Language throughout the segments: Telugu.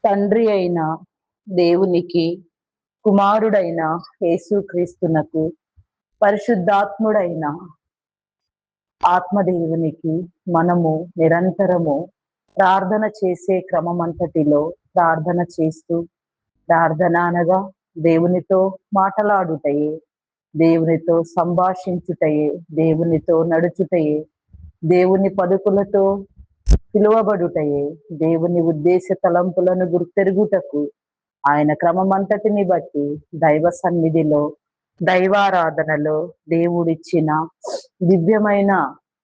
తండ్రి అయిన దేవునికి, కుమారుడైన యేసుక్రీస్తునకు, పరిశుద్ధాత్ముడైన ఆత్మదేవునికి మనము నిరంతరము ప్రార్థన చేసే క్రమమంతటిలో ప్రార్థన చేస్తూ, ప్రార్థన అనగా దేవునితో మాటలాడుటయే, దేవునితో సంభాషించుటయే, దేవునితో నడుచుటయే, దేవుని పలుకులతో పిలువబడుటయే, దేవుని ఉద్దేశ తలంపులను గుర్తెరుగుటకు ఆయన క్రమమంతటిని బట్టి దైవ సన్నిధిలో, దైవారాధనలో దేవుడిచ్చిన దివ్యమైన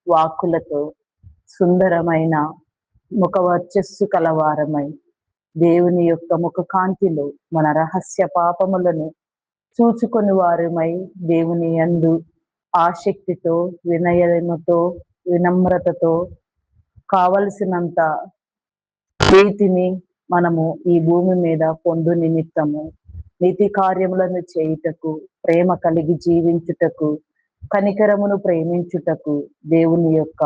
వాక్కులతో సుందరమైన ముఖ వర్చస్సు కలవారమై దేవుని యొక్క ముఖ కాంతిలో మన రహస్య పాపములను చూచుకొని వారమై దేవుని యందు ఆసక్తితో, వినయముతో, వినమ్రతతో కావలసినంత ప్రీతిని మనము ఈ భూమి మీద పొందు నిమిత్తము నీతి కార్యములను చేయుటకు, ప్రేమ కలిగి జీవించుటకు, కనికరమును ప్రేమించుటకు, దేవుని యొక్క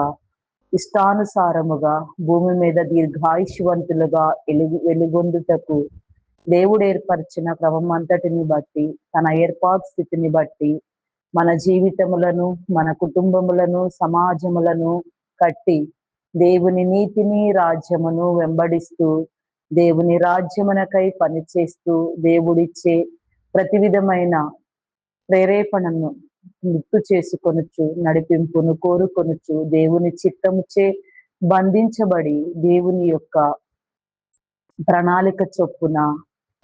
ఇష్టానుసారముగా భూమి మీద దీర్ఘాయుష్వంతులుగా వెలుగొందుటకు దేవుడు ఏర్పరిచిన క్రమం అంతటిని బట్టి, తన ఏర్పాటు స్థితిని బట్టి మన జీవితములను, మన కుటుంబములను, సమాజములను కట్టి దేవుని నీతిని, రాజ్యమును వెంబడిస్తూ, దేవుని రాజ్యమునకై పనిచేస్తూ, దేవుడిచ్చే ప్రతి విధమైన ప్రేరేపణను గుర్తు చేసుకొనుచు, నడిపింపును కోరుకొనుచు, దేవుని చిత్తముచే బంధించబడి దేవుని యొక్క ప్రణాళిక చొప్పున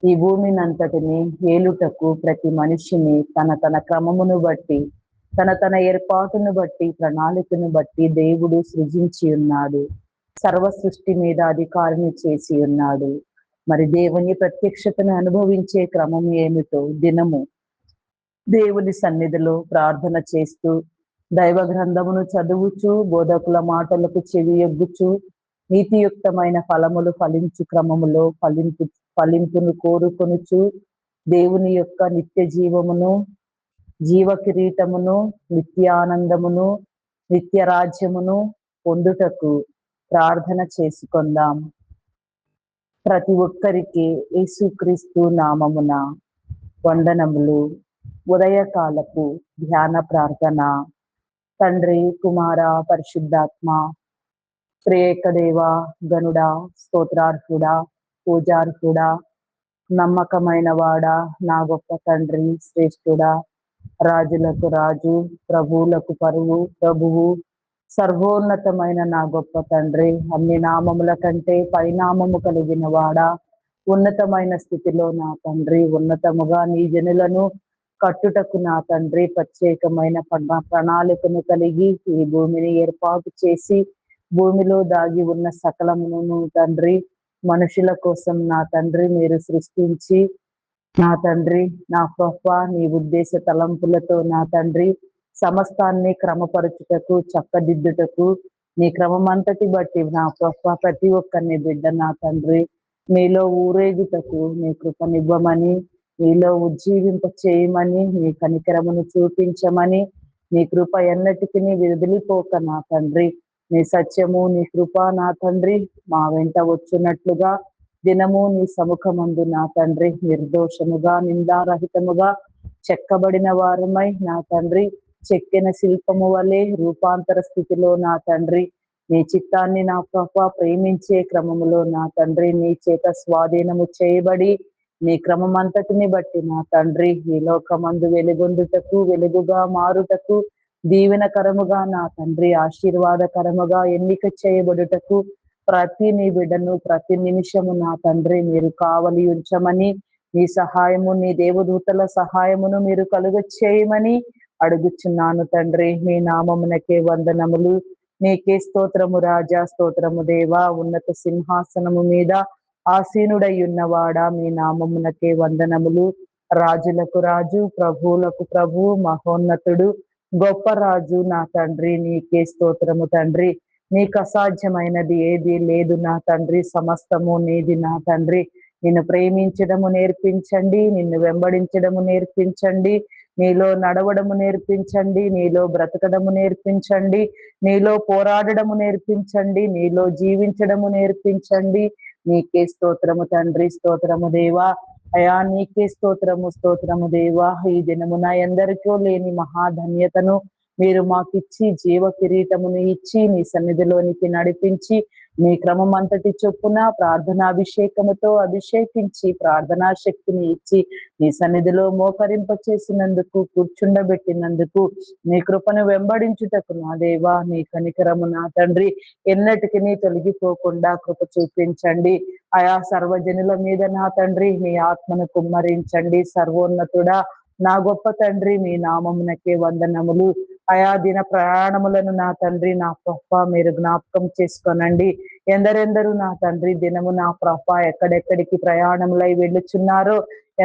ఈ భూమినంతటిని ఏలుటకు ప్రతి మనిషిని తన క్రమమును బట్టి, తన ఏర్పాటును బట్టి, ప్రణాళికను బట్టి దేవుడు సృజించి ఉన్నాడు. సర్వ సృష్టి మీద అధికారిని చేసి ఉన్నాడు. మరి దేవుని ప్రత్యక్షతను అనుభవించే క్రమం ఏమిటో దినము దేవుని సన్నిధిలో ప్రార్థన చేస్తూ, దైవ గ్రంథమును చదువుచు, బోధకుల మాటలకు చెవి ఎగ్గుచు, నీతియుక్తమైన ఫలములు ఫలించు క్రమములో ఫలింపును కోరుకొనుచు, దేవుని యొక్క నిత్య జీవమును, జీవ కిరీటమును, నిత్యానందమును, నిత్య రాజ్యమును పొందుటకు ప్రార్థన చేసుకొందాం. ప్రతి ఒక్కరికి యేసుక్రీస్తు నామమున వందనములు. ఉదయకాలపు ధ్యాన ప్రార్థన. తండ్రి, కుమార, పరిశుద్ధాత్మ త్రియేక దేవ, గనుడా, స్తోత్రార్హుడా, పూజార్హుడా, నమ్మకమైన వాడా, నా గొప్ప తండ్రి, శ్రేష్ఠుడా, రాజులకు రాజు, ప్రభువులకు ప్రభువు, సర్వోన్నతమైన నా గొప్ప తండ్రి, అన్ని నామముల కంటే పైనామము కలిగిన వాడా, ఉన్నతమైన స్థితిలో నా తండ్రి, ఉన్నతముగా నీ జనులను కట్టుటకు నా తండ్రి ప్రత్యేకమైన ప్రణాళికను కలిగి ఈ భూమిని ఏర్పాటు చేసి, భూమిలో దాగి ఉన్న సకలమును తండ్రి మనుషుల కోసం నా తండ్రి మీరు సృష్టించి, నా తండ్రి, నా ప్రభువా, నీ ఉద్దేశ తలంపులతో నా తండ్రి సమస్తాన్ని క్రమపరచుటకు, చక్కదిద్దుటకు, నీ క్రమమంతటి బట్టి నా ప్రభువా ప్రతి ఒక్కరిని బిడ్డ నా తండ్రి మీలో ఊరేగుటకు నీ కృపనివ్వమని, నీలో ఉజ్జీవింప చేయమని, నీ కనికరమును చూపించమని, నీ కృప ఎన్నటికీ వదిలిపోక నా తండ్రి, నీ సత్యము, నీ కృప నా తండ్రి మా వెంట వచ్చున్నట్లుగా దినము నీ సముఖమందు నా తండ్రి నిర్దోషముగా, నిందారహితముగా చెక్కబడిన వారమై నా తండ్రి చెక్కిన శిల్పము వలె రూపాంతర స్థితిలో నా తండ్రి నీ చిత్తాన్ని నా ప్రభువా ప్రేమించే క్రమములో నా తండ్రి నీ చేత స్వాధీనము చేయబడి, నీ క్రమమంతటిని బట్టి నా తండ్రి ఈ లోకమందు వెలుగొందుటకు, వెలుగుగా మారుటకు, దీవెనకరముగా నా తండ్రి ఆశీర్వాదకరముగా ఎన్నిక చేయబడుటకు ప్రతి నీ బిడ్డను ప్రతి నిమిషము నా తండ్రి మీరు కావలి ఉంచమని, నీ సహాయము, నీ దేవదూతల సహాయమును మీరు కలుగ చేయమని అడుగుచున్నాను తండ్రి. మీ నామమునకే వందనములు. నీకే స్తోత్రము రాజా, స్తోత్రము దేవా. ఉన్నత సింహాసనము మీద ఆసీనుడై ఉన్నవాడా, మీ నామమునకే వందనములు. రాజులకు రాజు, ప్రభువులకు ప్రభు, మహోన్నతుడు, గొప్ప రాజు నా తండ్రి నీకే స్తోత్రము తండ్రి. నీకు అసాధ్యమైనది ఏది లేదు నా తండ్రి, సమస్తము నీది నా తండ్రి. నిన్ను ప్రేమించడము నేర్పించండి, నిన్ను వెంబడించడము నేర్పించండి, నీలో నడవడము నేర్పించండి, నీలో బ్రతకడము నేర్పించండి, నీలో పోరాడడము నేర్పించండి, నీలో జీవించడము నేర్పించండి, నీకే స్తోత్రము తండ్రి, స్తోత్రము దేవా. అయా నీకే స్తోత్రము, స్తోత్రము దేవా. ఈ దినమున ఎందరికో లేని మహాధన్యతను మీరు మాకిచ్చి, జీవ కిరీటమును ఇచ్చి, నీ సన్నిధిలోనికి నడిపించి, నీ క్రమం అంతటి చొప్పున ప్రార్థనాభిషేకముతో అభిషేకించి, ప్రార్థనా శక్తిని ఇచ్చి, నీ సన్నిధిలో మోకరింప చేసినందుకు, కూర్చుండబెట్టినందుకు, నీ కృపను వెంబడించుటకు నా దేవా, నీ కనికరము నా తండ్రి ఎన్నటికి తొలగిపోకుండా కృప చూపించండి. ఆయా సర్వజనుల మీద నా తండ్రి మీ ఆత్మను కుమ్మరించండి. సర్వోన్నతుడా, నా గొప్ప తండ్రి, మీ నామమునకే వందనములు. ఆయా దిన ప్రయాణములను నా తండ్రి, నా ప్రభ మీరు జ్ఞాపకం చేసుకోనండి. ఎందరెందరూ నా తండ్రి దినము నా ప్రభ ఎక్కడెక్కడికి ప్రయాణములై వెళ్ళుచున్నారో,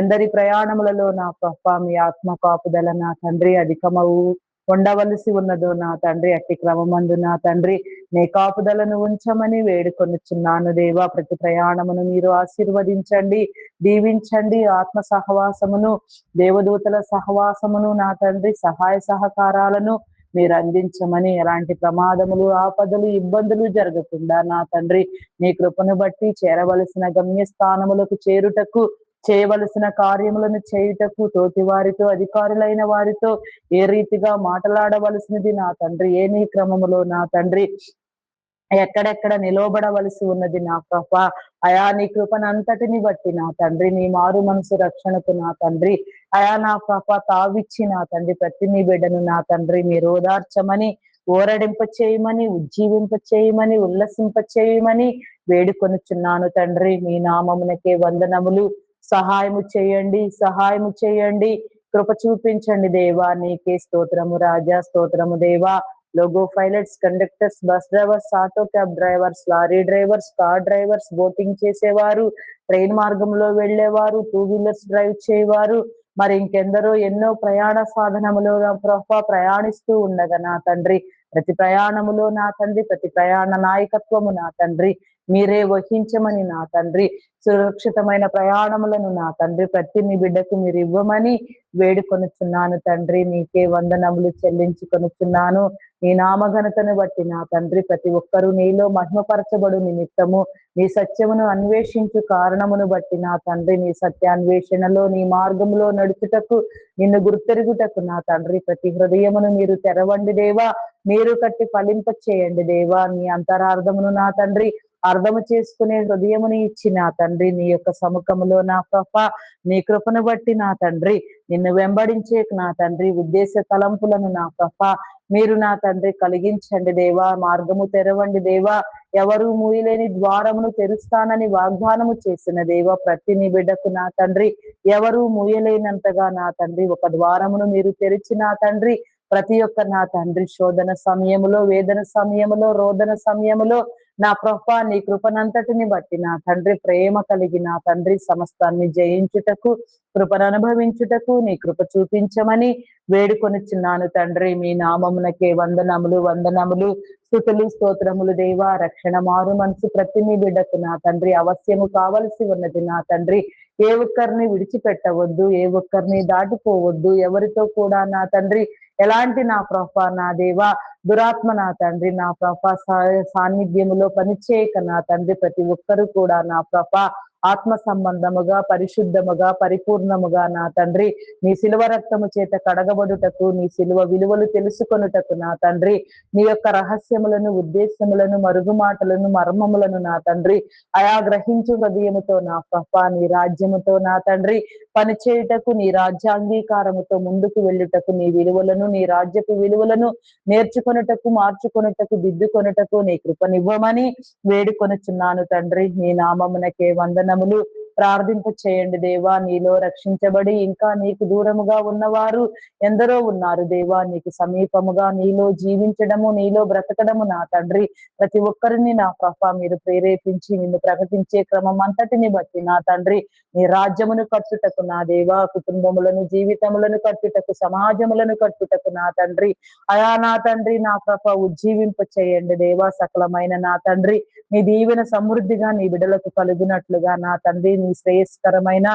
ఎందరి ప్రయాణములలో నా ప్రభ మీ ఆత్మ కాపుదల నా తండ్రి అధికమవు ఉండవలసి ఉన్నదో నా తండ్రి, అట్టి క్రమమందు నా తండ్రి నీ కాపుదలను ఉంచమని వేడుకొనుచున్నాను దేవా. ప్రతి ప్రయాణమును మీరు ఆశీర్వదించండి, దీవించండి. ఆత్మ సహవాసమును, దేవదూతల సహవాసమును నా తండ్రి సహాయ సహకారాలను మీరు అందించమని, ఎలాంటి ప్రమాదములు, ఆపదలు, ఇబ్బందులు జరగకుండా నా తండ్రి నీ కృపను బట్టి చేరవలసిన గమ్యస్థానములకు చేరుటకు, చేయవలసిన కార్యములను చేయుటకు, తోటి వారితో, అధికారులైన వారితో ఏ రీతిగా మాట్లాడవలసినది నా తండ్రి, ఏ నీ క్రమములో నా తండ్రి ఎక్కడెక్కడ నిలవబడవలసి ఉన్నది నా ప్రభ, అయా నీ కృపనంతటిని బట్టి నా తండ్రి, నీ మారు మనసు రక్షణకు నా తండ్రి, అయా నా ప్రభ తావిచ్చి నా తండ్రి ప్రతి నీ బిడ్డను నా తండ్రి మీరు ఓదార్చమని, ఓరడింప చేయమని, ఉజ్జీవింప చేయమని, ఉల్లసింప చేయమని వేడుకొనుచున్నాను తండ్రి. మీ నామమునకే వందనములు. సహాయము చేయండి, సహాయము చేయండి, కృప చూపించండి దేవా. నీకే స్తోత్రము రాజా, స్తోత్రము దేవా. Logo pilots, conductors, bus drivers, auto cab drivers, lorry drivers, car drivers, boating చేసేవారు, ట్రైన్ మార్గంలో వెళ్లేవారు, 2 వీలర్స్ డ్రైవ్ చేయవారు, మరి ఇంకెందరో ఎన్నో ప్రయాణ సాధనములో ప్రయాణిస్తూ ఉండగా నా తండ్రి ప్రతి ప్రయాణములో నా తండ్రి, ప్రతి ప్రయాణ నాయకత్వము నా తండ్రి మీరే వహించమని నా తండ్రి, సురక్షితమైన ప్రయాణములను నా తండ్రి ప్రతి నీ బిడ్డకు మీరు ఇవ్వమని వేడుకొనుచున్నాను తండ్రి. నీకే వందనములు చెల్లించుకొనుచున్నాను. నీ నామఘనతను బట్టి నా తండ్రి ప్రతి ఒక్కరూ నీలో మహిమపరచబడు నిమిత్తము, నీ సత్యమును అన్వేషించు కారణమును బట్టి నా తండ్రి నీ సత్యాన్వేషణలో, నీ మార్గంలో నడుచుటకు, నిన్ను గుర్తెరుగుటకు నా తండ్రి ప్రతి హృదయమును మీరు తెరవండి దేవా. మీరు కట్టి ఫలింప చేయండి దేవా. నీ అంతరార్థమును నా తండ్రి అర్థము చేసుకునే హృదయమును ఇచ్చి నా తండ్రి నీ యొక్క సముఖములో నా ప్రభ నీ కృపను బట్టి నా తండ్రి నిన్ను వెంబడించే నా తండ్రి ఉద్దేశ తలంపులను నా ప్రభ మీరు నా తండ్రి కలిగించండి దేవా. మార్గము తెరవండి దేవా. ఎవరు మూయలేని ద్వారమును తెరుస్తానని వాగ్దానము చేసిన దేవా, ప్రతి నీ బిడ్డకు నా తండ్రి ఎవరు మూయలేనంతగా నా తండ్రి ఒక ద్వారమును మీరు తెరిచి నా తండ్రి ప్రతి ఒక్క నా తండ్రి శోధన సమయములో, వేదన సమయములో, రోదన సమయములో నా ప్రభ నీ కృపనంతటిని బట్టి నా తండ్రి ప్రేమ కలిగి నా తండ్రి సమస్తాన్ని జయించుటకు, కృపను అనుభవించుటకు నీ కృప చూపించమని వేడుకొనిచున్నాను తండ్రి. మీ నామమునకే వందనములు, వందనములు, స్తుతులు, స్తోత్రములు దేవా. రక్షణ మారు మనసు ప్రతి నీ బిడ్డకు నా తండ్రి అవశ్యము కావలసి ఉన్నది నా తండ్రి. ఏ ఒక్కరిని విడిచిపెట్టవద్దు, ఏ ఒక్కరిని దాటిపోవద్దు, ఎవరితో కూడా నా తండ్రి ఎలాంటి నా ప్రభ నా దేవా దురాత్మ నా తండ్రి నా ప్రభ సాన్నిధ్యములో పనిచేయక నా తండ్రి ప్రతి ఒక్కరు కూడా నా ప్రభ ఆత్మ సంబంధముగా, పరిశుద్ధముగా, పరిపూర్ణముగా నా తండ్రి నీ శిలువ రక్తము చేత కడగబడుటకు, నీ శిలువ విలువలు తెలుసుకొనుటకు నా తండ్రి నీ యొక్క రహస్యములను, ఉద్దేశములను, మరుగుమాటలను, మర్మములను నా తండ్రి అయా గ్రహించు హృదయముతో నా ప్రభ నీ రాజ్యముతో నా తండ్రి పనిచేయుటకు, నీ రాజ్యాంగీకారముతో ముందుకు వెళ్ళుటకు, నీ విలువలను, నీ రాజ్యపు విలువలను నేర్చుకొనుటకు, మార్చుకొనుటకు, దిద్దుకొనుటకు నీ కృపనివ్వమని వేడుకొనుచున్నాను తండ్రి. నీ నామమునకే వందనములు. ప్రార్థింప చేయండి దేవా. నీలో రక్షించబడి ఇంకా నీకు దూరముగా ఉన్నవారు ఎందరో ఉన్నారు దేవా. నీకు సమీపముగా నీలో జీవించడము, నీలో బ్రతకడము నా తండ్రి ప్రతి ఒక్కరిని నా ప్రభ మీరు ప్రేరేపించి నిన్ను ప్రకటించే క్రమం అంతటిని బట్టి నా తండ్రి నీ రాజ్యమును కట్టుటకు నా దేవా, కుటుంబములను, జీవితములను కట్టుటకు, సమాజములను కట్టుటకు నా తండ్రి అయా నా తండ్రి నా ప్రభ ఉజ్జీవింప చేయండి దేవా. సకలమైన నా తండ్రి నీ దీవెన సమృద్ధిగా నీ బిడలకు కలుగునట్లుగా నా తండ్రి నీ శ్రేయస్కరమైన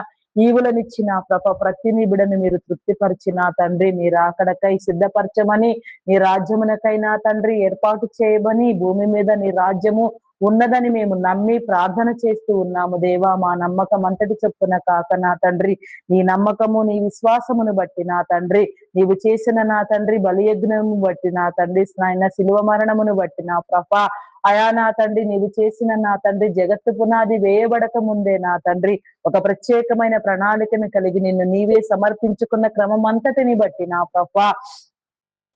ఈవులనిచ్చి నా ప్రభ ప్రతి నీ బిడను మీరు తృప్తిపరిచి నా తండ్రి మీరు అక్కడకై సిద్ధపరచమని, నీ రాజ్యమునకై నా తండ్రి ఏర్పాటు చేయమని, భూమి మీద నీ రాజ్యము ఉన్నదని మేము నమ్మి ప్రార్థన చేస్తూ ఉన్నాము దేవా. మా నమ్మకం అంతటి చొప్పున కాక నా తండ్రి, నీ నమ్మకము నీ విశ్వాసమును బట్టి నా తండ్రి, నీవు చేసిన నా తండ్రి బలియజ్ఞము బట్టి నా తండ్రి, నాయన శిలువ మరణమును బట్టి నా ప్రభా, అయా నా తండ్రి, నీవు చేసిన నా తండ్రి జగత్తు పునాది వేయబడక ముందే నా తండ్రి ఒక ప్రత్యేకమైన ప్రణాళికను కలిగి నిన్ను నీవే సమర్పించుకున్న క్రమం అంతటిని బట్టి నా ప్రభా,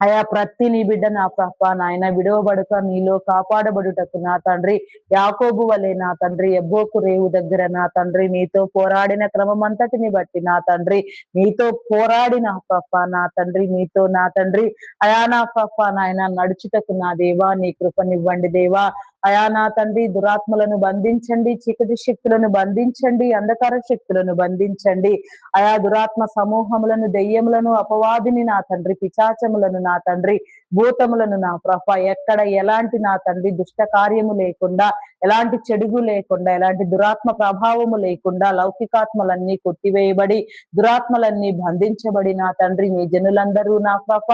అయా ప్రతి నీ బిడ్డ నా ప్రభా నాయన విడవబడుక నీలో కాపాడబడుటకు నా తండ్రి, యాకోబు వలె నా తండ్రి ఎబ్బోకు రేవు దగ్గర నా తండ్రి నీతో పోరాడిన క్రమం అంతటిని బట్టి నా తండ్రి, నీతో పోరాడి నా ప్రభా నా తండ్రి, నీతో నా తండ్రి అయా నా ప్రభా నాయన నడుచుటకు నా దేవా నీ కృపనివ్వండి దేవా. అయా నా తండ్రి దురాత్మలను బంధించండి, చీకటి శక్తులను బంధించండి, అంధకార శక్తులను బంధించండి. అయా దురాత్మ సమూహములను, దెయ్యములను, అపవాదిని నా తండ్రి, పిశాచములను నా తండ్రి, భూతములను నా ప్రభ, ఎక్కడ ఎలాంటి నా తండ్రి దుష్ట కార్యము లేకుండా, ఎలాంటి చెడుగు లేకుండా, ఎలాంటి దురాత్మ ప్రభావము లేకుండా లౌకికాత్మలన్నీ కొట్టివేయబడి, దురాత్మలన్నీ బంధించబడి నా తండ్రి నీ జనులందరూ నా ప్రభ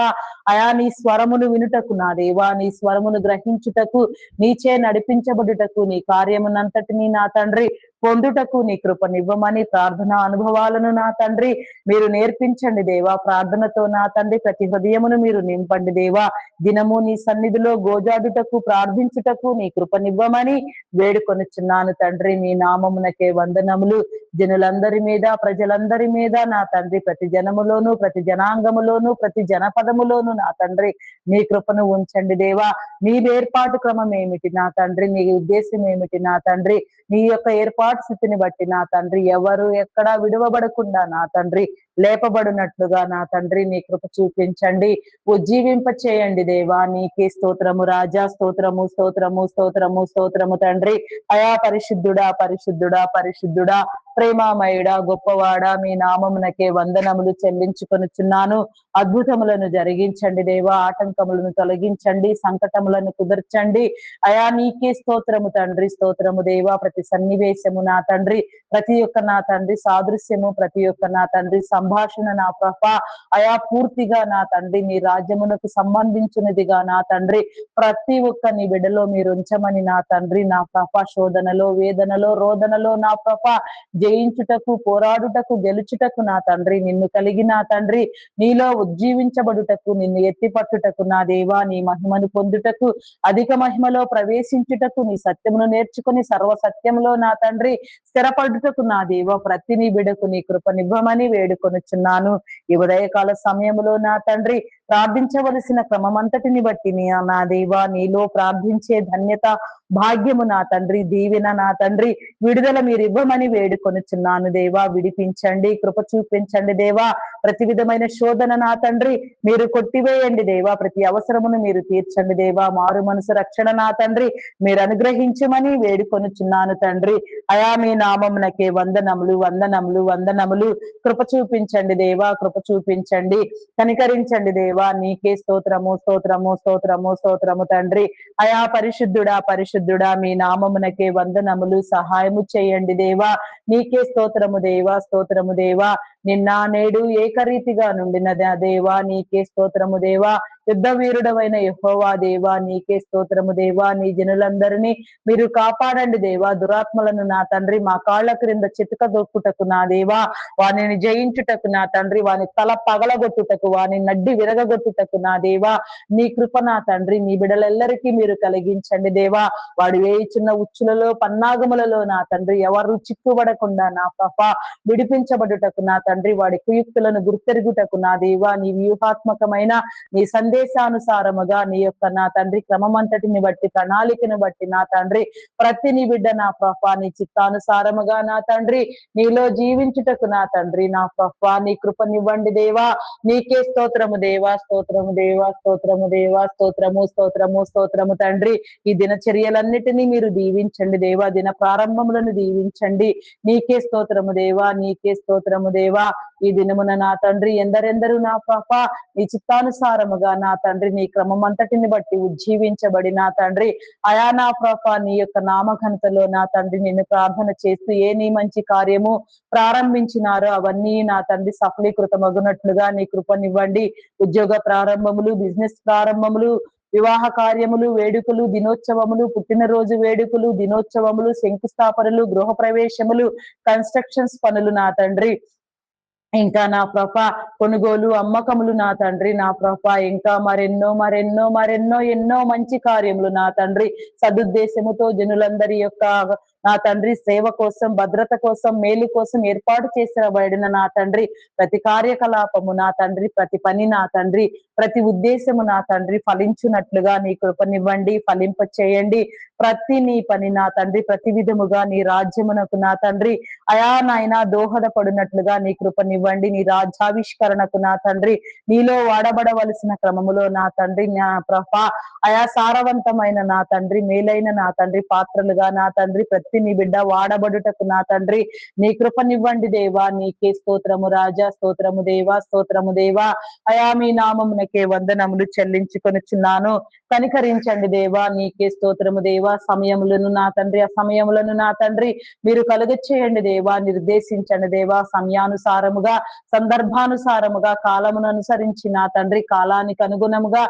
అయా నీ స్వరమును వినుటకు నా దేవా, నీ స్వరమును గ్రహించుటకు, నీచే నడిపించబడుటకు, నీ కార్యమునంతటినీ నా తండ్రి పొందుటకు నీ కృపనివ్వమని ప్రార్థన అనుభవాలను నా తండ్రి మీరు నేర్పించండి దేవా. ప్రార్థనతో నా తండ్రి ప్రతి హృదయమును మీరు నింపండి దేవా. దినము నీ సన్నిధిలో గోజాడుటకు, ప్రార్థించుటకు నీ కృపనివ్వమని వేడుకొనుచున్నాను తండ్రి. నీ నామమునకే వందనములు. జనులందరి మీద, ప్రజలందరి మీద నా తండ్రి, ప్రతి జనములోను, ప్రతి జనాంగములోను, ప్రతి జనపదములోను నా తండ్రి నీ కృపను ఉంచండి దేవా. నీ ఏర్పాటు క్రమం ఏమిటి నా తండ్రి, నీ ఉద్దేశం ఏమిటి నా తండ్రి, నీ యొక్క ఏర్పాటు స్థితిని బట్టి నా తండ్రి ఎవరు ఎక్కడా విడువబడకుండా నా తండ్రి లేపబడినట్లుగా నా తండ్రి నీ కృప చూపించండి, ఉజ్జీవింప చేయండి దేవా. నీకే స్తోత్రము రాజా, స్తోత్రము స్తోత్రము స్తోత్రము స్తోత్రము తండ్రి. అయా పరిశుద్ధుడా పరిశుద్ధుడా పరిశుద్ధుడా, ప్రేమామయుడా, గొప్పవాడా, మీ నామమునకే వందనములు చెల్లించుకొనుచున్నాను. అద్భుతములను జరిగించండి దేవా, ఆటంకములను తొలగించండి, సంకటములను కుదర్చండి. అయా నీకే స్తోత్రము తండ్రి, స్తోత్రము దేవా. ప్రతి సన్నివేశము నా తండ్రి, ప్రతి ఒక్క నా తండ్రి సాదృశ్యము, ప్రతి ఒక్క నా తండ్రి సంభాషణ నా ప్రభా అయా పూర్తిగా నా తండ్రి నీ రాజ్యమునకు సంబంధించినదిగా నా తండ్రి ప్రతి ఒక్క నీ బిడ్డలో మీరు ఉంచమని నా తండ్రి నా ప్రభా, శోధనలో, వేదనలో, రోదనలో నా ప్రభా జయించుటకు, పోరాడుటకు, గెలుచుటకు నా తండ్రి, నిన్ను కలిగి నా తండ్రి నీలో ఉజ్జీవించబడుటకు, నిన్ను ఎత్తిపట్టుటకు నా దేవా, నీ మహిమను పొందుటకు, అధిక మహిమలో ప్రవేశించుటకు, నీ సత్యమును నేర్చుకుని సర్వ సత్యంలో నా తండ్రి స్థిరపడుటకు నా దేవా, ప్రతి నీ బిడకు నీ కృపనివ్వమని వేడుకొనుచున్నాను. ఈ ఉదయకాల సమయంలో నా తండ్రి ప్రార్థించవలసిన క్రమమంతటిని బట్టి నా దేవా నీలో ప్రార్థించే ధన్యత, భాగ్యము నా తండ్రి, దీవెన నా తండ్రి, విడుదల మీరు ఇవ్వమని వేడుకొనుచున్నాను దేవా. విడిపించండి, కృప చూపించండి దేవా. ప్రతి విధమైన శోధన నా తండ్రి మీరు కొట్టివేయండి దేవా. ప్రతి అవసరమును మీరు తీర్చండి దేవా. మారు మనసు రక్షణ నా తండ్రి మీరు అనుగ్రహించమని వేడుకొనుచున్నాను తండ్రి. అయా మీ నామమునకే వందనములు వందనములు వందనములు. కృప చూపించండి దేవా, కృప చూపించండి, కనికరించండి దేవా. నీకే స్తోత్రము స్తోత్రము స్తోత్రము స్తోత్రము తండ్రి. అయా పరిశుద్ధుడా పరిశుద్ధుడా, మీ నామమునకే వందనములు. సహాయము చేయండి దేవా. నీకే స్తోత్రము దేవా, స్తోత్రము దేవా. నిన్న నేడు ఏకరీతిగా నుండిన దేవా నీకే స్తోత్రము దేవా. యుద్ధ వీరుడవైన యెహోవా దేవా నీకే స్తోత్రము దేవా. నీ జనులందరినీ మీరు కాపాడండి దేవా. దురాత్మలను నా తండ్రి మా కాళ్ళ క్రింద చితక దొక్కుటకు నా దేవా, వానిని జయించుటకు నా తండ్రి, వాని తల పగలగొట్టుటకు, వాని నడ్డి విరగొట్టుటకు నా దేవా నీ కృప నా తండ్రి నీ బిడలెల్లరికీ మీరు కలిగించండి దేవా. వాడు వేయిచున్న ఉచ్చులలో, పన్నాగములలో నా తండ్రి ఎవరు చిక్కుబడకుండా నా ప్రభా విడిపించబడుటకు నా తండ్రి, వాడి కుయుక్తులను గుర్తెరుగుటకు నా దేవా నీ వ్యూహాత్మకమైన నీ సందేశానుసారముగా నీ యొక్క నా తండ్రి క్రమమంతటిని బట్టి, ప్రణాళికను బట్టి నా తండ్రి ప్రతి నీ బిడ్డ నా ప్రభా నీ చిత్తానుసారముగా నా తండ్రి నీలో జీవించుటకు నా తండ్రి నా ప్రభా నీ కృపనివ్వండి దేవా. నీకే స్తోత్రము దేవా, స్తోత్రము దేవా, స్తోత్రము దేవా, స్తోత్రము స్తోత్రము స్తోత్రము తండ్రి. ఈ దినచర్యలన్నిటినీ మీరు దీవించండి దేవా. దిన ప్రారంభములను దీవించండి. నీకే స్తోత్రము దేవా, నీకే స్తోత్రము దేవా. ఈ దినమున నా తండ్రి ఎందరెందరూ నా ప్రభా నీ చిత్తానుసారముగా నా తండ్రి నీ క్రమమంతటిని బట్టి ఉజ్జీవించబడి నా తండ్రి అయా నా ప్రభా నీ యొక్క నామఘనతలో నా తండ్రి నిన్ను ప్రార్థన చేస్తూ ఏ నీ మంచి కార్యము ప్రారంభించినారో అవన్నీ నా తండ్రి సఫలీకృతమగునట్లుగా నీ కృపనివ్వండి. ఉద్యోగ ప్రారంభములు, బిజినెస్ ప్రారంభములు, వివాహ కార్యములు, వేడుకలు, దినోత్సవములు, పుట్టినరోజు వేడుకలు, దినోత్సవములు, శంకుస్థాపనలు, గృహ ప్రవేశములు, కన్స్ట్రక్షన్స్ పనులు నా తండ్రి, ఇంకా నా ప్రభ కొనుగోలు అమ్మకములు నా తండ్రి, నా ప్రభ ఇంకా మరెన్నో మరెన్నో మరెన్నో ఎన్నో మంచి కార్యములు నా తండ్రి, సదుద్దేశముతో జనులందరి యొక్క నా తండ్రి సేవ కోసం, భద్రత కోసం, మేలు కోసం ఏర్పాటు చేసిన నా తండ్రి ప్రతి కార్యకలాపము నా తండ్రి, ప్రతి పని నా తండ్రి, ప్రతి ఉద్దేశము నా తండ్రి ఫలించున్నట్లుగా నీ కృపనివ్వండి, ఫలింప చేయండి. ప్రతి నీ పని నా తండ్రి ప్రతి విధముగా నీ రాజ్యమునకు నా తండ్రి అయా నాయన దోహదపడినట్లుగా నీ కృపనివ్వండి. నీ రాజ్యావిష్కరణకు నా తండ్రి నీలో వాడబడవలసిన క్రమములో నా తండ్రి నా ప్రభా అయా సారవంతమైన నా తండ్రి, మేలైన నా తండ్రి పాత్రలుగా నా తండ్రి ప్రతి నీ బిడ్డ వాడబడుటకు నా తండ్రి నీ కృపనివ్వండి దేవా. నీకే స్తోత్రము రాజా, స్తోత్రము దేవా, స్తోత్రము దేవా. అయా మీ నామమునకే వందనములు చెల్లించుకొనుచున్నాను. కనికరించండి దేవా, నీకే స్తోత్రము దేవా. సమయములను నా తండ్రి, ఆ సమయములను నా తండ్రి మీరు కలుగచేయండి దేవా, నిర్దేశించండి దేవా. సమయానుసారముగా, సందర్భానుసారముగా, కాలమును అనుసరించి నా తండ్రి కాలానికి అనుగుణముగా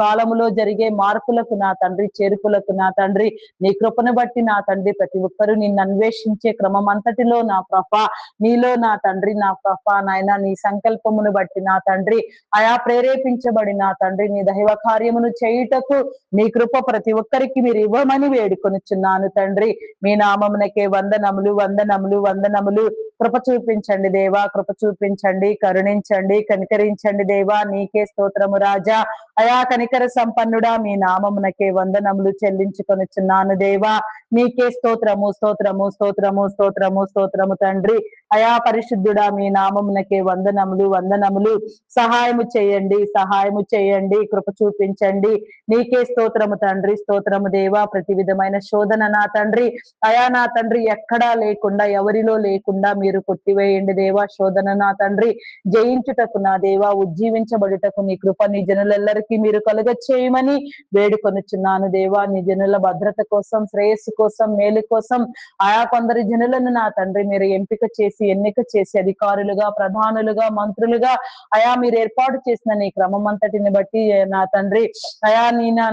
కాలములో జరిగే మార్పులకు నా తండ్రి, చేర్పులకు నా తండ్రి నీ కృపను బట్టి నా తండ్రి ప్రతి ఒక్కరూ నిన్ను అన్వేషించే క్రమం అంతటిలో నా ప్రభ నీలో నా తండ్రి, నా ప్రభ నాయన నీ సంకల్పమును బట్టి నా తండ్రి అయా ప్రేరేపించబడి నా తండ్రి నీ దైవ కార్యమును చేయుటకు నీ కృప ప్రతి ఒక్కరికి మీరు ఇవ్వమని వేడుకొనుచున్నాను తండ్రి. మీ నామమునకే వందనములు, వందనములు, వందనములు. కృప చూపించండి దేవా, కృప చూపించండి, కరుణించండి, కనికరించండి దేవా. నీకే స్తోత్రము రాజా. అయా కనికర సంపన్నుడా మీ నామమునకే వందనములు చెల్లించుకొనుచున్నాను దేవా. నీకే స్తోత్రము, స్తోత్రము, స్తోత్రము, స్తోత్రము, స్తోత్రము తండ్రి. అయా పరిశుద్ధుడా మీ నామమునకే వందనములు, వందనములు. సహాయము చేయండి, సహాయము చేయండి, కృప చూపించండి. నీకే స్తోత్రము తండ్రి, స్తోత్రము దేవా. ప్రతి విధమైన శోధన నా తండ్రి అయా నా తండ్రి ఎక్కడా లేకుండా, ఎవరిలో లేకుండా మీరు కొట్టివేయండి దేవా. శోధన నా తండ్రి జయించుటకు నా దేవా, ఉజ్జీవించబడుటకు నీ కృప నీ జనులెల్లరికీ మీరు కలుగ చేయమని వేడుకొనుచున్నాను దేవా. నీ జనుల భద్రత కోసం, శ్రేయస్సు కోసం, మేలు కోసం ఆయా కొందరి జనులను నా తండ్రి మీరు ఎంపిక చేసి, ఎన్నిక చేసి అధికారులుగా, ప్రధానులుగా, మంత్రులుగా అయా మీరు ఏర్పాటు చేసిన నీ క్రమం అంతటిని బట్టి నా తండ్రి అయా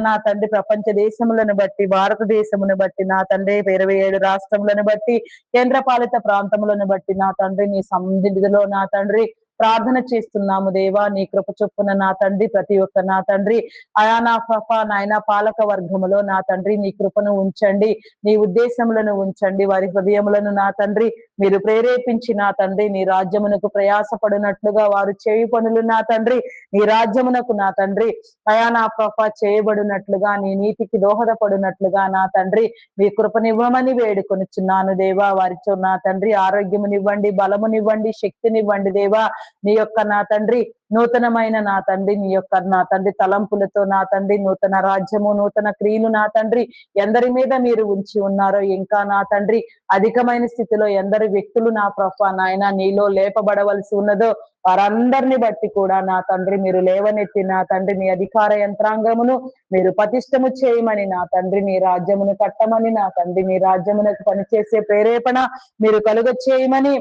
నా తండ్రి ప్రపంచ దేశములను బట్టి, భారతదేశమును బట్టి నా తండ్రి 27 రాష్ట్రములను బట్టి, కేంద్ర పాలిత ప్రాంతములను బట్టి నా తండ్రి నీ సన్నిధిలో నా తండ్రి ప్రార్థన చేస్తున్నాము దేవా. నీ కృప చొప్పున నా తండ్రి ప్రతి ఒక్క నా తండ్రి అయా నా కృప నాయన పాలక వర్గములో నా తండ్రి నీ కృపను ఉంచండి, నీ ఉద్దేశములను ఉంచండి. వారి హృదయములను నా తండ్రి మీరు ప్రేరేపించి నా తండ్రి నీ రాజ్యమునకు ప్రయాసపడినట్లుగా వారు చేయి పనులు నా తండ్రి నీ రాజ్యమునకు నా తండ్రి అయా నా కృప చేయబడినట్లుగా, నీ నీతికి దోహదపడినట్లుగా నా తండ్రి మీ కృపనివ్వమని వేడుకొనుచున్నాను దేవా. వారితో నా తండ్రి ఆరోగ్యమునివ్వండి, బలమునివ్వండి, శక్తినివ్వండి దేవా. నీ యొక్క నా తండ్రి నూతనమైన నా తండ్రి నీ యొక్క నా తండ్రి తలంపులతో నా తండ్రి నూతన రాజ్యము, నూతన క్రియలు నా తండ్రి ఎందరి మీద మీరు ఉంచి ఉన్నారో, ఇంకా నా తండ్రి అధికమైన స్థితిలో ఎందరి వ్యక్తులు నా ప్రభా నాయన నీలో లేపబడవలసి ఉన్నదో వారందరిని బట్టి కూడా నా తండ్రి మీరు లేవనెత్తి నా తండ్రి మీ అధికార యంత్రాంగమును మీరు పటిష్టము చేయమని నా తండ్రి నీ రాజ్యమును కట్టమని నా తండ్రి నీ రాజ్యమునకు పనిచేసే ప్రేరేపణ మీరు కలుగ చేయమని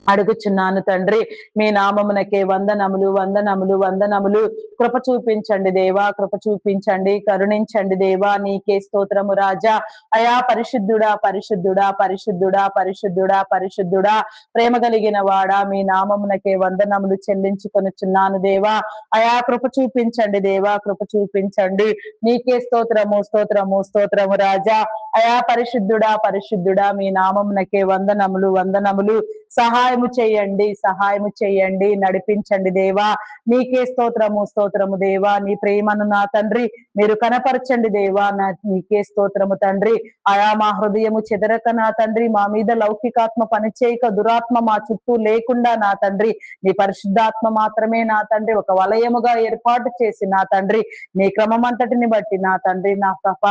అడుగుచున్నాను తండ్రి. మీ నామమునకే వందనములు, వందనములు, వందనములు. కృప చూపించండి దేవా, కృప చూపించండి, కరుణించండి దేవా. నీకే స్తోత్రము రాజా. అయా పరిశుద్ధుడా, పరిశుద్ధుడా, పరిశుద్ధుడా, పరిశుద్ధుడా, పరిశుద్ధుడా, ప్రేమ కలిగిన వాడా మీ నామమునకే వందనములు చెల్లించుకొనుచున్నాను దేవా. అయా కృప చూపించండి దేవా, కృప చూపించండి. నీకే స్తోత్రము, స్తోత్రము, స్తోత్రము రాజా. అయా పరిశుద్ధుడా, పరిశుద్ధుడా మీ నామమునకే వందనములు, వందనములు. సహాయము చేయండి, సహాయము చేయండి, నడిపించండి దేవా. నీకే స్తోత్రము, స్తోత్రము దేవా. నీ ప్రేమను నా తండ్రి మీరు కనపరచండి దేవా. నీకే స్తోత్రము తండ్రి. ఆయా మా హృదయము చెదరక నా తండ్రి మా మీద లౌకికాత్మ పనిచేయక, దురాత్మ మా చుట్టూ లేకుండా నా తండ్రి నీ పరిశుద్ధాత్మ మాత్రమే నా తండ్రి ఒక వలయముగా ఏర్పాటు చేసి నా తండ్రి నీ క్రమమంతటిని బట్టి నా తండ్రి నా ప్రభ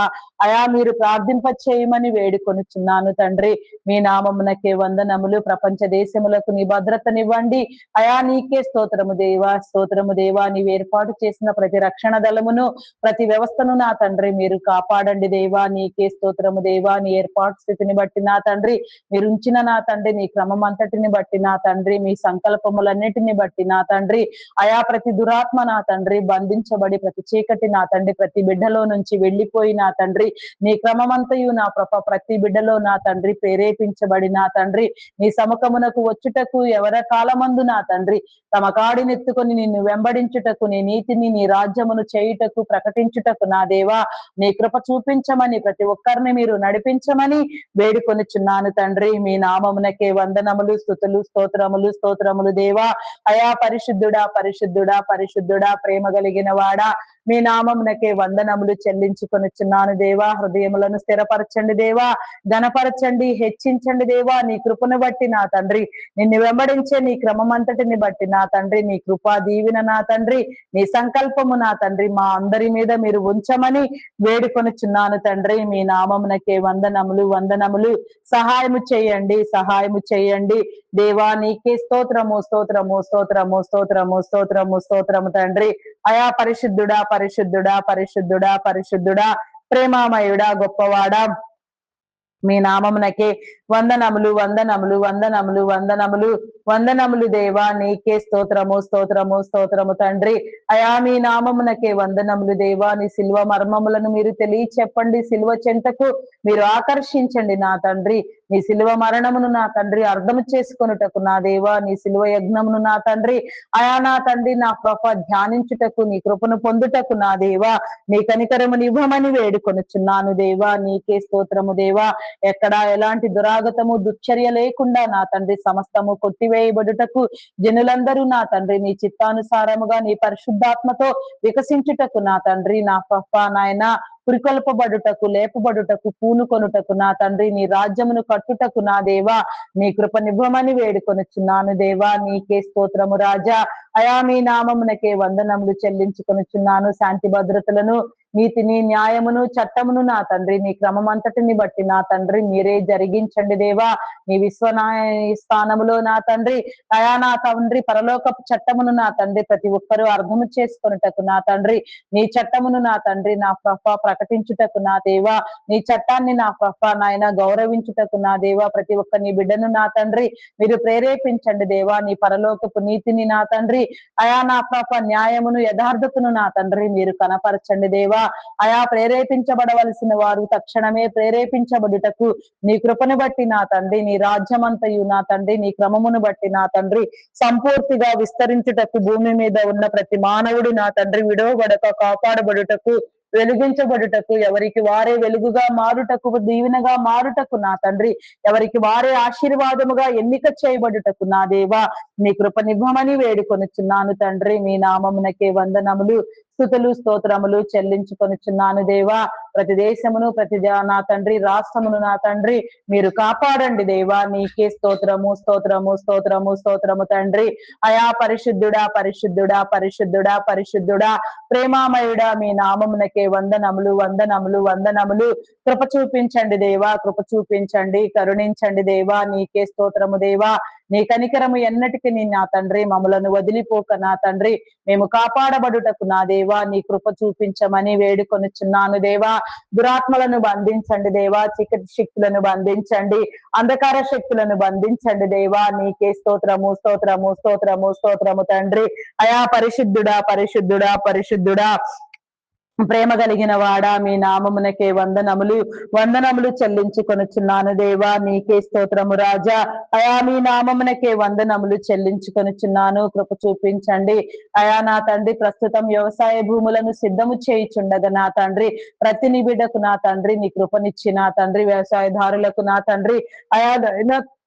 అయా మీరు ప్రార్థింప చేయమని వేడుకొనుచున్నాను తండ్రి. మీ నామమునకే వందనములు. ప్రపంచ దేశములకు నీ భద్రతనివ్వండి అయా. నీకే స్తోత్రము దేవా, స్తోత్రము దేవా. నీవు ఏర్పాటు చేసిన ప్రతి రక్షణ దళమును, ప్రతి వ్యవస్థను నా తండ్రి మీరు కాపాడండి దేవా. నీకే స్తోత్రము దేవా. నీ ఏర్పాటు స్థితిని బట్టి నా తండ్రి మీరు ఉంచిన నా తండ్రి నీ క్రమం అంతటిని బట్టి నా తండ్రి మీ సంకల్పములన్నిటిని బట్టి నా తండ్రి అయా ప్రతి దురాత్మ నా తండ్రి బంధించబడి ప్రతి చీకటి నా తండ్రి ప్రతి బిడ్డలో నుంచి వెళ్ళిపోయి నా తండ్రి నీ క్రమమంతయు నా ప్రతి బిడ్డలో నా తండ్రి ప్రేరేపించబడి నా తండ్రి నీ సముఖమునకు వచ్చుటకు ఎవర కాలమందు నా తండ్రి తమ కాడినెత్తుకొని నిన్ను వెంబడించుటకు, నీ నీతిని నీ రాజ్యమును చేయుటకు ప్రకటించుటకు నా దేవా నీ కృప చూపించమని ప్రతి ఒక్కరిని మీరు నడిపించమని వేడుకొనిచున్నాను తండ్రి. మీ నామమునకే వందనములు, స్తుతులు, స్తోత్రములు, స్తోత్రములు దేవా. అయా పరిశుద్ధుడా, పరిశుద్ధుడా, పరిశుద్ధుడా, ప్రేమ కలిగిన వాడా, మీ నామమునకే వందనములు చెల్లించుకొనిచున్నాను దేవా. హృదయములను స్థిరపరచండి దేవా, ఘనపరచండి, హెచ్చించండి దేవా. నీ కృపను బట్టి నా తండ్రి నిన్ను వెంబడించే నీ క్రమమంతటిని బట్టి నా తండ్రి నీ కృపా దీవెన నా తండ్రి నీ సంకల్పము నా తండ్రి మా అందరి మీద మీరు ఉంచమని వేడుకొనిచున్నాను తండ్రి. మీ నామమునకే వందనములు, వందనములు. సహాయము చేయండి, సహాయము చేయండి దేవా. నీకే స్తోత్రము, స్తోత్రము, స్తోత్రము, స్తోత్రము, స్తోత్రము, స్తోత్రము తండ్రి. అయా పరిశుద్ధుడా, పరిశుద్ధుడా, పరిశుద్ధుడా, పరిశుద్ధుడా, ప్రేమామయుడా, గొప్పవాడా, మీ నామమునకే వందనములు, వందనములు, వందనములు, వందనములు, వందనములు దేవా. నీకే స్తోత్రము, స్తోత్రము, స్తోత్రము తండ్రి. అయా మీ నామమునకే వందనములు దేవా. నీ సిల్వ మర్మములను మీరు తెలియచెప్పండి, సిల్వ చెంతకు మీరు ఆకర్షించండి నా తండ్రి. నీ సిలువ మరణమును నా తండ్రి అర్థం చేసుకొనుటకు నా దేవా, నీ సిలువ యజ్ఞమును నా తండ్రి అయా నా తండ్రి నా కృప ధ్యానించుటకు, నీ కృపను పొందుటకు నా దేవా నీ కనికరమును ఇవ్వమని వేడుకొనుచున్నాను దేవా. నీకే స్తోత్రము దేవా. ఎక్కడా ఎలాంటి దురాగతము దుశ్చర్య లేకుండా నా తండ్రి సమస్తము కొట్టివేయబడుటకు, జనులందరూ నా తండ్రి నీ చిత్తానుసారముగా నీ పరిశుద్ధాత్మతో వికసించుటకు నా తండ్రి నా కృప నాయన పురికొల్పబడుటకు, లేపబడుటకు, పూనుకొనుటకు నా తండ్రి నీ రాజ్యమును కట్టుటకు నా దేవా నీ కృపనివ్వమని వేడుకొనుచున్నాను దేవా. నీకే స్తోత్రము రాజా. అయా మీ నామమునకే వందనములు చెల్లించుకొనుచున్నాను. శాంతి భద్రతలను, నీతిని, న్యాయమును, చట్టమును నా తండ్రి నీ క్రమమంతటిని బట్టి నా తండ్రి మీరే జరిగించండి దేవా. నీ స్థానములో నా తండ్రి అయా నా తండ్రి పరలోకపు చట్టమును నా తండ్రి ప్రతి ఒక్కరూ అర్థము చేసుకొనుటకు నా తండ్రి నీ చట్టమును నా తండ్రి నా ప్రభ ప్రకటించుటకు నా దేవా, నీ చట్టాన్ని నా ప్రభ నాయన గౌరవించుటకు నా దేవా ప్రతి ఒక్క నీ బిడ్డను నా తండ్రి మీరు ప్రేరేపించండి దేవా. నీ పరలోకపు నీతిని నా తండ్రి అయా నా ప్రభ న్యాయమును, యథార్థతను నా తండ్రి మీరు కనపరచండి దేవా. అయా ప్రేరేపించబడవలసిన వారు తక్షణమే ప్రేరేపించబడుటకు నీ కృపను బట్టి నా తండ్రి నీ రాజ్యమంతయు నా తండ్రి నీ క్రమమును బట్టి నా తండ్రి సంపూర్తిగా విస్తరించుటకు, భూమి మీద ఉన్న ప్రతి మానవుడు నా తండ్రి విడవబడక కాపాడబడుటకు, వెలిగించబడుటకు, ఎవరికి వారే వెలుగుగా మారుటకు, దీవెనగా మారుటకు నా తండ్రి ఎవరికి వారే ఆశీర్వాదముగా ఎన్నిక చేయబడుటకు నా దేవా నీ కృపనివ్వమని వేడుకొనుచున్నాను తండ్రి. మీ నామమునకే వందనములు, స్తుతులు, స్తోత్రములు చెల్లించుకొనుచున్నాను దేవా. ప్రతి దేశమును, ప్రతి నా తండ్రి రాష్ట్రమును నా తండ్రి మీరు కాపాడండి దేవా. నీకే స్తోత్రము, స్తోత్రము, స్తోత్రము, స్తోత్రము తండ్రి. అయా పరిశుద్ధుడా, పరిశుద్ధుడా, పరిశుద్ధుడా, పరిశుద్ధుడా, ప్రేమామయుడా, మీ నామమునకే వందనములు, వందనములు, వందనములు. కృప చూపించండి దేవా, కృప చూపించండి, కరుణించండి దేవా. నీకే స్తోత్రము దేవా. నీ కనికరము ఎన్నటికి నా తండ్రి మమ్మలను వదిలిపోక నా తండ్రి మేము కాపాడబడుటకు నా దేవా నీ కృప చూపించమని వేడుకొనుచున్నాను దేవా. దురాత్మలను బంధించండి దేవా, చీకటి శక్తులను బంధించండి, అంధకార శక్తులను బంధించండి దేవా. నీకే స్తోత్రము, స్తోత్రము, స్తోత్రము, స్తోత్రము తండ్రి. అయా పరిశుద్ధుడా, పరిశుద్ధుడా, పరిశుద్ధుడా, ప్రేమ కలిగిన వాడా, మీ నామమునకే వందనములు, వందనములు చెల్లించుకొనుచున్నాను దేవా. నీకే స్తోత్రము రాజా. అయా మీ నామమునకే వందనములు చెల్లించుకొనుచున్నాను. కృప చూపించండి అయా నా తండ్రి. ప్రస్తుతం వ్యవసాయ భూములను సిద్ధము చేయుచుండగా నా తండ్రి ప్రతి నిబిడకు నా తండ్రి నీ కృపనిచ్చి నా తండ్రి వ్యవసాయదారులకు నా తండ్రి అయా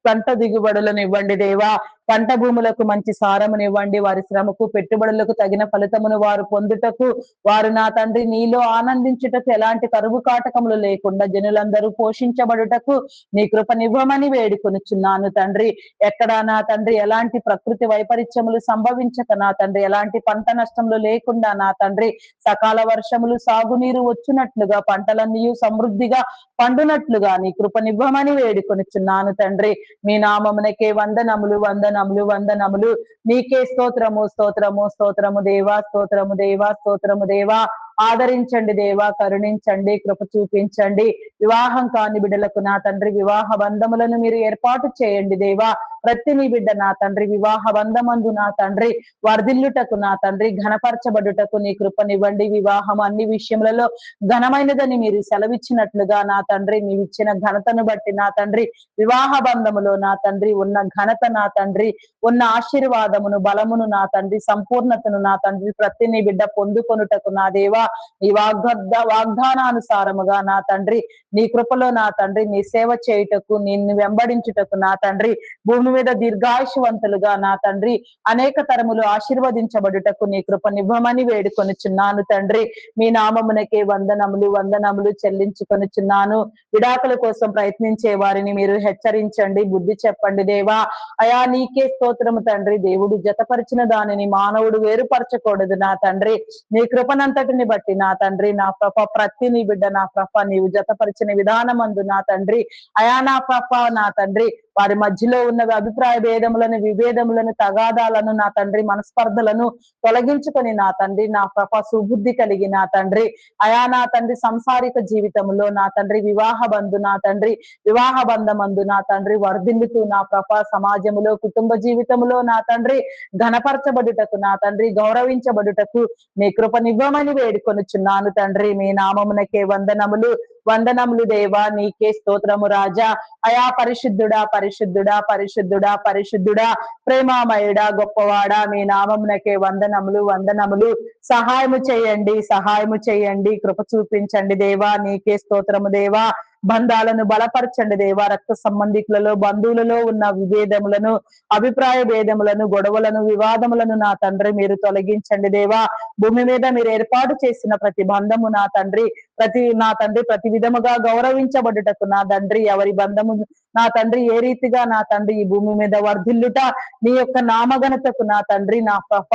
పంట దిగుబడులను ఇవ్వండి దేవా. పంట భూములకు మంచి సారమునివ్వండి. వారి శ్రమకు పెట్టుబడులకు తగిన ఫలితమును వారు పొందుటకు, వారు నా తండ్రి నీలో ఆనందించుటకు, ఎలాంటి కరువు కాటకములు లేకుండా జనులందరూ పోషించబడుటకు నీ కృపనివ్వమని వేడుకొనుచున్నాను తండ్రి. ఎక్కడ నా తండ్రి ఎలాంటి ప్రకృతి వైపరీత్యములు సంభవించక నా తండ్రి, ఎలాంటి పంట నష్టములు లేకుండా నా తండ్రి, సకాల వర్షములు సాగునీరు వచ్చినట్లుగా పంటలన్నీ సమృద్ధిగా పండునట్లుగా నీ కృపనివ్వమని వేడుకొనుచున్నాను తండ్రి. మీ నామమునకే వందనములు వందనములు వందనములు. నీకే స్తోత్రము స్తోత్రము స్తోత్రము దేవా, స్తోత్రము దేవా, స్తోత్రము దేవా. ఆదరించండి దేవా, కరుణించండి, కృప చూపించండి. వివాహం కాని బిడ్డలకు నా తండ్రి వివాహ బంధములను మీరు ఏర్పాటు చేయండి దేవా. ప్రతి నీ బిడ్డ నా తండ్రి వివాహ బంధమందు నా తండ్రి వర్ధిల్లుటకు నా తండ్రి, ఘనపరచబడుటకు నీ కృపనివ్వండి. వివాహం అన్ని విషయములలో ఘనమైనదని మీరు సెలవిచ్చినట్లుగా నా తండ్రి, నీవిచ్చిన ఘనతను బట్టి నా తండ్రి వివాహ బంధములో నా తండ్రి ఉన్న ఘనత నా తండ్రి, ఉన్న ఆశీర్వాదమును, బలమును నా తండ్రి, సంపూర్ణతను నా తండ్రి ప్రతి నీ బిడ్డ పొందుకొనుటకు నా దేవా, ఈ వాగ్దానానుసారముగా నా తండ్రి నీ కృపలో నా తండ్రి నీ సేవ చేయుటకు, నిన్ను వెంబడించుటకు నా తండ్రి భూమి మీద దీర్ఘాయుషవంతులుగా నా తండ్రి అనేక తరములు ఆశీర్వదించబడుటకు నీ కృపనివ్వమని వేడుకొనుచున్నాను తండ్రి. మీ నామమునకే వందనములు వందనములు చెల్లించుకొనుచున్నాను. విడాకుల కోసం ప్రయత్నించే వారిని మీరు హెచ్చరించండి, బుద్ధి చెప్పండి దేవా. అయా నీకే స్తోత్రము తండ్రి. దేవుడు జతపరిచిన దానిని మానవుడు వేరుపరచకూడదు నా తండ్రి. నీ కృపనంతటిని బట్టి నా తండ్రి, నా ప్రభ ప్రతి నీ బిడ్డ నా ప్రభ నీవు జతపరిచిన విధానమందు నా తండ్రి, అయా నా ప్రభ నా తండ్రి వారి మధ్యలో ఉన్న అభిప్రాయ భేదములను, విభేదములను, తగాదాలను నా తండ్రి, మనస్పర్ధలను తొలగించుకొని నా తండ్రి నా ప్రభ సుబుద్ధి కలిగి నా తండ్రి, అయా నా తండ్రి సంసారిక జీవితంలో నా తండ్రి వివాహ బంధు నా తండ్రి వివాహ బంధమందు నా తండ్రి వర్ధిల్లుతూ నా ప్రభ సమాజములో, కుటుంబ జీవితంలో నా తండ్రి ఘనపరచబడుటకు నా తండ్రి, గౌరవించబడుటకు నీ కృపనివ్వమని వేడుకొనుచున్నాను తండ్రి. మీ నామమునకే వందనములు వందనములు దేవా. నీకే స్తోత్రము రాజా. అయా పరిశుద్ధుడా పరిశుద్ధుడా పరిశుద్ధుడా పరిశుద్ధుడా, ప్రేమామయుడా, గొప్పవాడా, మీ నామమునకే వందనములు వందనములు. సహాయము చేయండి, సహాయము చేయండి, కృప చూపించండి దేవా. నీకే స్తోత్రము దేవా. బంధాలను బలపరచండి దేవా. రక్త సంబంధికులలో, బంధువులలో ఉన్న విభేదములను, అభిప్రాయ భేదములను, గొడవలను, వివాదములను నా తండ్రి మీరు తొలగించండి దేవా. భూమి మీద మీరు ఏర్పాటు చేసిన ప్రతి బంధము నా తండ్రి ప్రతి విధముగా గౌరవించబడుటకు నా తండ్రి, ఎవరి బంధము నా తండ్రి ఏ రీతిగా నా తండ్రి ఈ భూమి మీద వర్ధిల్లుట నీ యొక్క నామఘనతకు నా తండ్రి నా ప్రభ,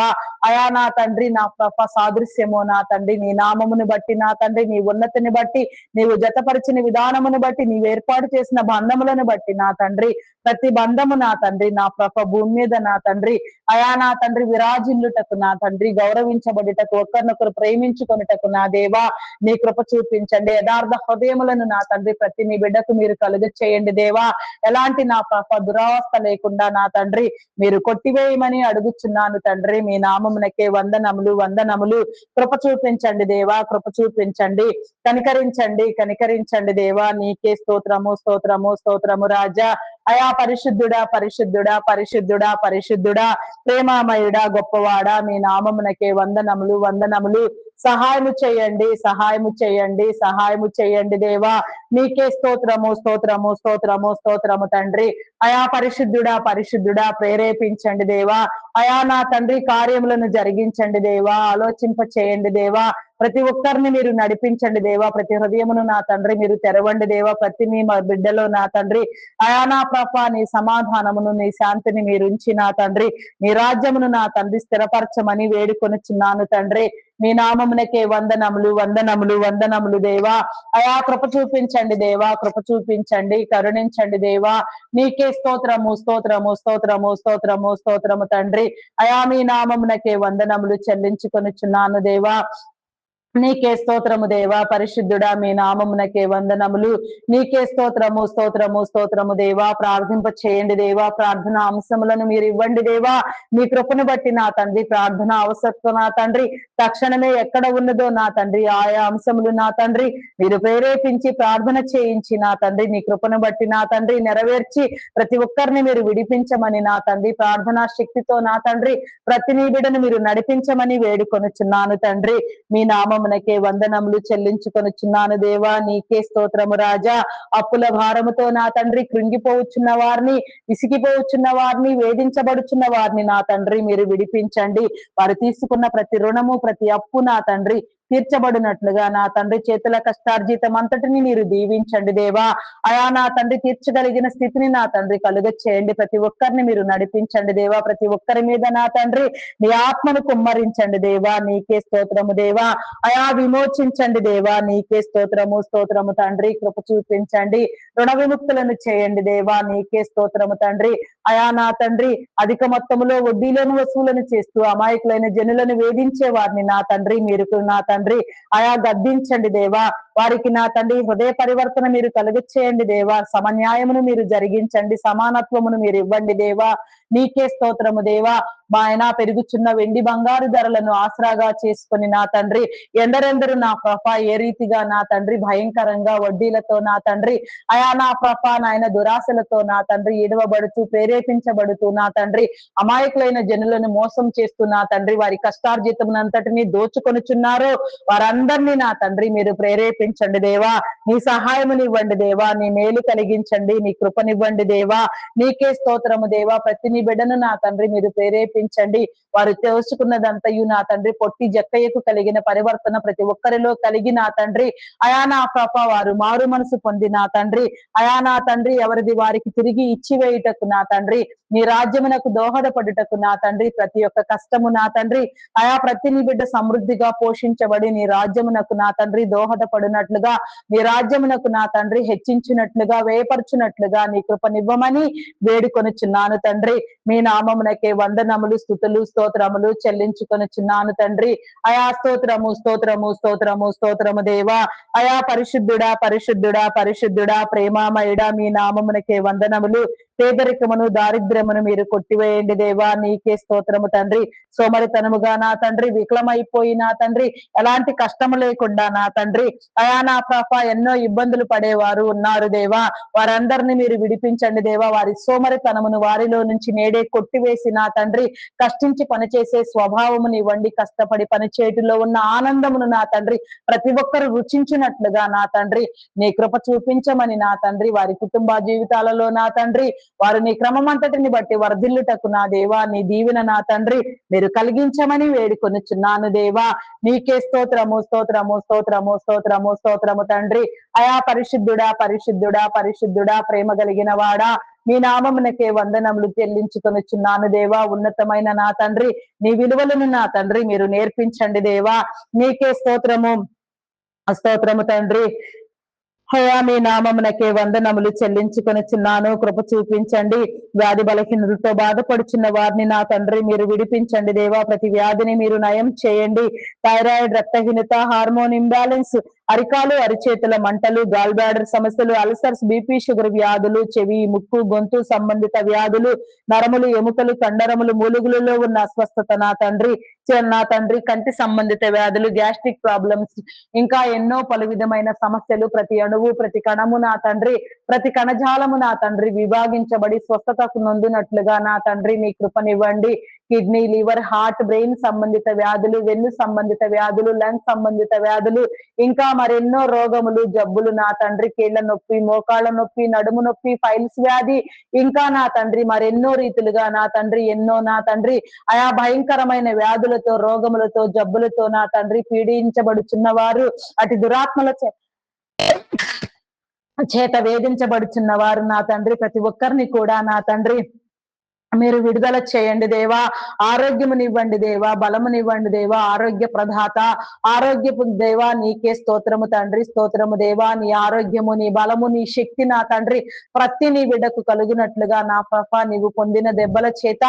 అయా నా తండ్రి నా ప్రభ సాదృశ్యము నా తండ్రి నీ నామమును బట్టి నా తండ్రి, నీ ఉన్నతిని బట్టి, నీవు జతపరిచిన విధానమును బట్టి, నీవు ఏర్పాటు చేసిన బంధములను బట్టి నా తండ్రి ప్రతి బంధము నా తండ్రి నా ప్రభ భూమి మీద నా తండ్రి, అయా నా తండ్రి విరాజిల్లుటకు నా తండ్రి, గౌరవించబడుటకు, ఒకరినొకరు ప్రేమించుకొనుటకు నా దేవా నీ కృప చూపించండి. యథార్థ హృదయములను నా తండ్రి ప్రతి నీ బిడ్డకు మీరు కలుగ చేయండి దేవా. ఎలాంటి నా పాప దురావస్థ లేకుండా నా తండ్రి మీరు కొట్టివేయమని అడుగుచున్నాను తండ్రి. మీ నామమునకే వందనములు వందనములు. కృప చూపించండి దేవా, కృప చూపించండి, కనికరించండి, కనికరించండి దేవా. నీకే స్తోత్రము స్తోత్రము స్తోత్రము రాజా. అయా పరిశుద్ధుడా పరిశుద్ధుడా పరిశుద్ధుడా పరిశుద్ధుడా, ప్రేమామయుడా, గొప్పవాడా, మీ నామమునకే వందనములు వందనములు. సహాయము చేయండి, సహాయము చేయండి, సహాయము చేయండి దేవా. నీకే స్తోత్రము స్తోత్రము స్తోత్రము స్తోత్రము తండ్రి. అయా పరిశుద్ధుడా పరిశుద్ధుడా, ప్రేరేపించండి దేవా. అయా నా తండ్రి కార్యములను జరిగించండి దేవా, ఆలోచింప చేయండి దేవా. ప్రతి ఒక్కరిని మీరు నడిపించండి దేవా. ప్రతి హృదయమును నా తండ్రి మీరు తెరవండి దేవా. ప్రతి మీ బిడ్డలో నా తండ్రి అయా నా ప్రభ నీ సమాధానమును, నీ శాంతిని మీరు ఉంచి నా తండ్రి నీ రాజ్యమును నా తండ్రి స్థిరపరచమని వేడుకొనుచున్నాను తండ్రి. మీ నామమునకే వందనములు వందనములు వందనములు దేవా. అయా కృప చూపించండి దేవా, కృప చూపించండి, కరుణించండి దేవా. నీకే స్తోత్రము స్తోత్రము స్తోత్రము స్తోత్రము స్తోత్రము తండ్రి. అయా మీ నామమునకే వందనములు చెల్లించుకొనుచున్నాను దేవా. నీకే స్తోత్రము దేవా. పరిశుద్ధుడా మీ నామమునకే వందనములు. నీకే స్తోత్రము స్తోత్రము స్తోత్రము దేవా. ప్రార్థింప చేయండి దేవా. ప్రార్థన అంశములను మీరు ఇవ్వండి దేవా. మీ కృపను బట్టి నా తండ్రి ప్రార్థన అవసరం నా తండ్రి తక్షణమే ఎక్కడ ఉన్నదో నా తండ్రి ఆయా అంశములు నా తండ్రి మీరు ప్రేరేపించి ప్రార్థన చేయించి నా తండ్రి నీ కృపను బట్టి నా తండ్రి నెరవేర్చి ప్రతి ఒక్కరిని మీరు విడిపించమని నా తండ్రి ప్రార్థనా శక్తితో నా తండ్రి ప్రతి నీ బిడ్డను మీరు నడిపించమని వేడుకొనుచున్నాను తండ్రి. మీ నామం నామమునకే వందనములు చెల్లించుకొనుచున్నాను దేవా. నీకే స్తోత్రము రాజా. అప్పుల భారముతో నా తండ్రి కృంగిపోవచ్చున్న వారిని, విసిగిపోవచ్చున్న వారిని, వేధించబడుచున్న వారిని నా తండ్రి మీరు విడిపించండి. వారు తీసుకున్న ప్రతి రుణము, ప్రతి అప్పు నా తండ్రి తీర్చబడినట్లుగా నా తండ్రి చేతుల కష్టార్జితం అంతటిని మీరు దీవించండి దేవా. అయా నా తండ్రి తీర్చగలిగిన స్థితిని నా తండ్రి కలుగ చేయండి. ప్రతి ఒక్కరిని మీరు నడిపించండి దేవా. ప్రతి ఒక్కరి మీద నా తండ్రి నీ ఆత్మను కుమ్మరించండి దేవా. నీకే స్తోత్రము దేవా. అయా విమోచించండి దేవా. నీకే స్తోత్రము స్తోత్రము తండ్రి. కృప చూపించండి. రుణ విముక్తులను చేయండి దేవా. నీకే స్తోత్రము తండ్రి. అయా నా తండ్రి అధిక మొత్తములో వడ్డీలను వసూలను చేస్తూ అమాయకులైన జనులను వేధించే వారిని నా తండ్రి మీరు నా తండ్రి అయా గద్దించండి దేవా. వారికి నా తండ్రి హృదయ పరివర్తన మీరు కలుగచేయండి దేవా. సమన్యాయమును మీరు జరిగించండి. సమానత్వమును మీరు ఇవ్వండి దేవా. నీకే స్తోత్రము దేవా. మా ఆయన పెరుగుచున్న వెండి బంగారు ధరలను ఆసరాగా చేసుకుని నా తండ్రి ఎందరెందరూ నా ప్రభ ఏ రీతిగా నా తండ్రి భయంకరంగా వడ్డీలతో నా తండ్రి అయా నా ప్రభ నాయన దురాశలతో నా తండ్రి ఇడవబడుతూ ప్రేరేపించబడుతూ నా తండ్రి అమాయకులైన జనులను మోసం చేస్తూ నా తండ్రి వారి కష్టార్జితమునంతటిని దోచుకొనుచున్నారు. వారందరినీ నా తండ్రి మీరు ప్రేరేపించండి దేవా. నీ సహాయమునివ్వండి దేవా. నీ మేలు కలిగించండి. నీ కృపనివ్వండి దేవా. నీకే స్తోత్రము దేవా. ప్రతి నీ బిడ్డను నా తండ్రి మీరు ప్రేరేపించండి. వారు తెలుసుకున్నదంతయు నా తండ్రి పొట్టి జక్కయ్యకు కలిగిన పరివర్తన ప్రతి ఒక్కరిలో కలిగి నా తండ్రి అయా నా ప్రభ వారు మారు మనసు పొంది నా తండ్రి అయా నా తండ్రి ఎవరిది వారికి తిరిగి ఇచ్చివేయుటకు నా తండ్రి నీ రాజ్యమునకు దోహదపడుటకు నా తండ్రి ప్రతి ఒక్క కష్టము నా తండ్రి అయా ప్రతి నీ బిడ్డ సమృద్ధిగా పోషించబడి నీ రాజ్యమునకు నా తండ్రి దోహదపడినట్లుగా నీ రాజ్యమునకు నా తండ్రి హెచ్చించినట్లుగా వేపర్చునట్లుగా నీ కృపనివ్వమని వేడుకొనుచున్నాను తండ్రి. మీ నామమునకే వందనములు స్తుతులు స్తోత్రములు చెల్లించుకొనుచున్నాను తండ్రి. అయా స్తోత్రము స్తోత్రము స్తోత్రము స్తోత్రము దేవా. అయా పరిశుద్ధుడా పరిశుద్ధుడా పరిశుద్ధుడా ప్రేమామయుడా మీ నామమునకే వందనములు. పేదరికమును దారిద్ర్యమును మీరు కొట్టివేయండి దేవా. నీకే స్తోత్రము తండ్రి. సోమరితనముగా నా తండ్రి వికలమైపోయి నా తండ్రి ఎలాంటి కష్టము లేకుండా నా తండ్రి అయా నా ప్రభ ఎన్నో ఇబ్బందులు పడేవారు ఉన్నారు దేవా. వారందరినీ మీరు విడిపించండి దేవా. వారి సోమరితనమును వారిలో నుంచి నేడే కొట్టివేసి నా తండ్రి కష్టించి పనిచేసే స్వభావముని ఇవ్వండి. కష్టపడి పనిచేయటంలో ఉన్న ఆనందమును నా తండ్రి ప్రతి ఒక్కరు రుచించినట్లుగా నా తండ్రి నీ కృప చూపించమని నా తండ్రి వారి కుటుంబ జీవితాలలో నా తండ్రి వారు నీ క్రమమంతటిని బట్టి వర్ధిల్లుటకు నా దేవా నీ దీవెన నా తండ్రి మీరు కలిగించమని వేడుకొనుచున్నాను దేవా. నీకే స్తోత్రము స్తోత్రము స్తోత్రము స్తోత్రము స్తోత్రము తండ్రి. అయా పరిశుద్ధుడా పరిశుద్ధుడా పరిశుద్ధుడా ప్రేమ కలిగిన వాడా మీ నామమునకే వందనములు చెల్లించుకొనుచున్నాను దేవా. ఉన్నతమైన నా తండ్రి నీ విలువలను నా తండ్రి మీరు నేర్పించండి దేవా. నీకే స్తోత్రము స్తోత్రము తండ్రి. అయా మీ నామమునకే వందనములు చెల్లించుకొనుచున్నాను. కృప చూపించండి. వ్యాధి బలహీనతతో బాధపడుచున్న వారిని నా తండ్రి మీరు విడిపించండి దేవా. ప్రతి వ్యాధిని మీరు నయం చేయండి. థైరాయిడ్, రక్తహీనత, హార్మోన్ ఇంబ్యాలెన్స్, అరికాలు అరిచేతుల మంటలు, గాల్ బ్లాడర్ సమస్యలు, అల్సర్స్, బీపీ, షుగర్ వ్యాధులు, చెవి, ముక్కు, గొంతు సంబంధిత వ్యాధులు, నరములు, ఎముకలు, కండరములు, మూలుగులలో ఉన్న అస్వస్థత నా తండ్రి కంటి సంబంధిత వ్యాధులు, గ్యాస్ట్రిక్ ప్రాబ్లమ్స్, ఇంకా ఎన్నో పలు విధమైన సమస్యలు ప్రతి అణువు ప్రతి కణము నా తండ్రి ప్రతి కణజాలము నా తండ్రి విభాగించబడి స్వస్థతకు నొందినట్లుగా నా తండ్రి నీ కృపనివ్వండి. కిడ్నీ, లివర్, హార్ట్, బ్రెయిన్ సంబంధిత వ్యాధులు, వెన్ను సంబంధిత వ్యాధులు, లంగ్ సంబంధిత వ్యాధులు, ఇంకా మరెన్నో రోగములు జబ్బులు నా తండ్రి కీళ్ల నొప్పి, మోకాళ్ళ నొప్పి, నడుము నొప్పి, ఫైల్స్ వ్యాధి, ఇంకా నా తండ్రి మరెన్నో రీతులుగా నా తండ్రి ఎన్నో నా తండ్రి ఆయా భయంకరమైన వ్యాధులతో రోగములతో జబ్బులతో నా తండ్రి పీడించబడుచున్న వారు అటు దురాత్మల చేత వేధించబడుచున్న వారు నా తండ్రి ప్రతి ఒక్కరిని కూడా నా తండ్రి మీరు విడుదల చేయండి దేవా. ఆరోగ్యమునివ్వండి దేవా. బలమునివ్వండి దేవా. ఆరోగ్య ప్రదాత ఆరోగ్యపు దేవా నీకే స్తోత్రము తండ్రి. స్తోత్రము దేవా. నీ ఆరోగ్యము నీ బలము నీ శక్తి నా తండ్రి ప్రతి నీ బిడ్డకు కలుగునట్లుగా నా ప్రభ నీవు పొందిన దెబ్బల చేత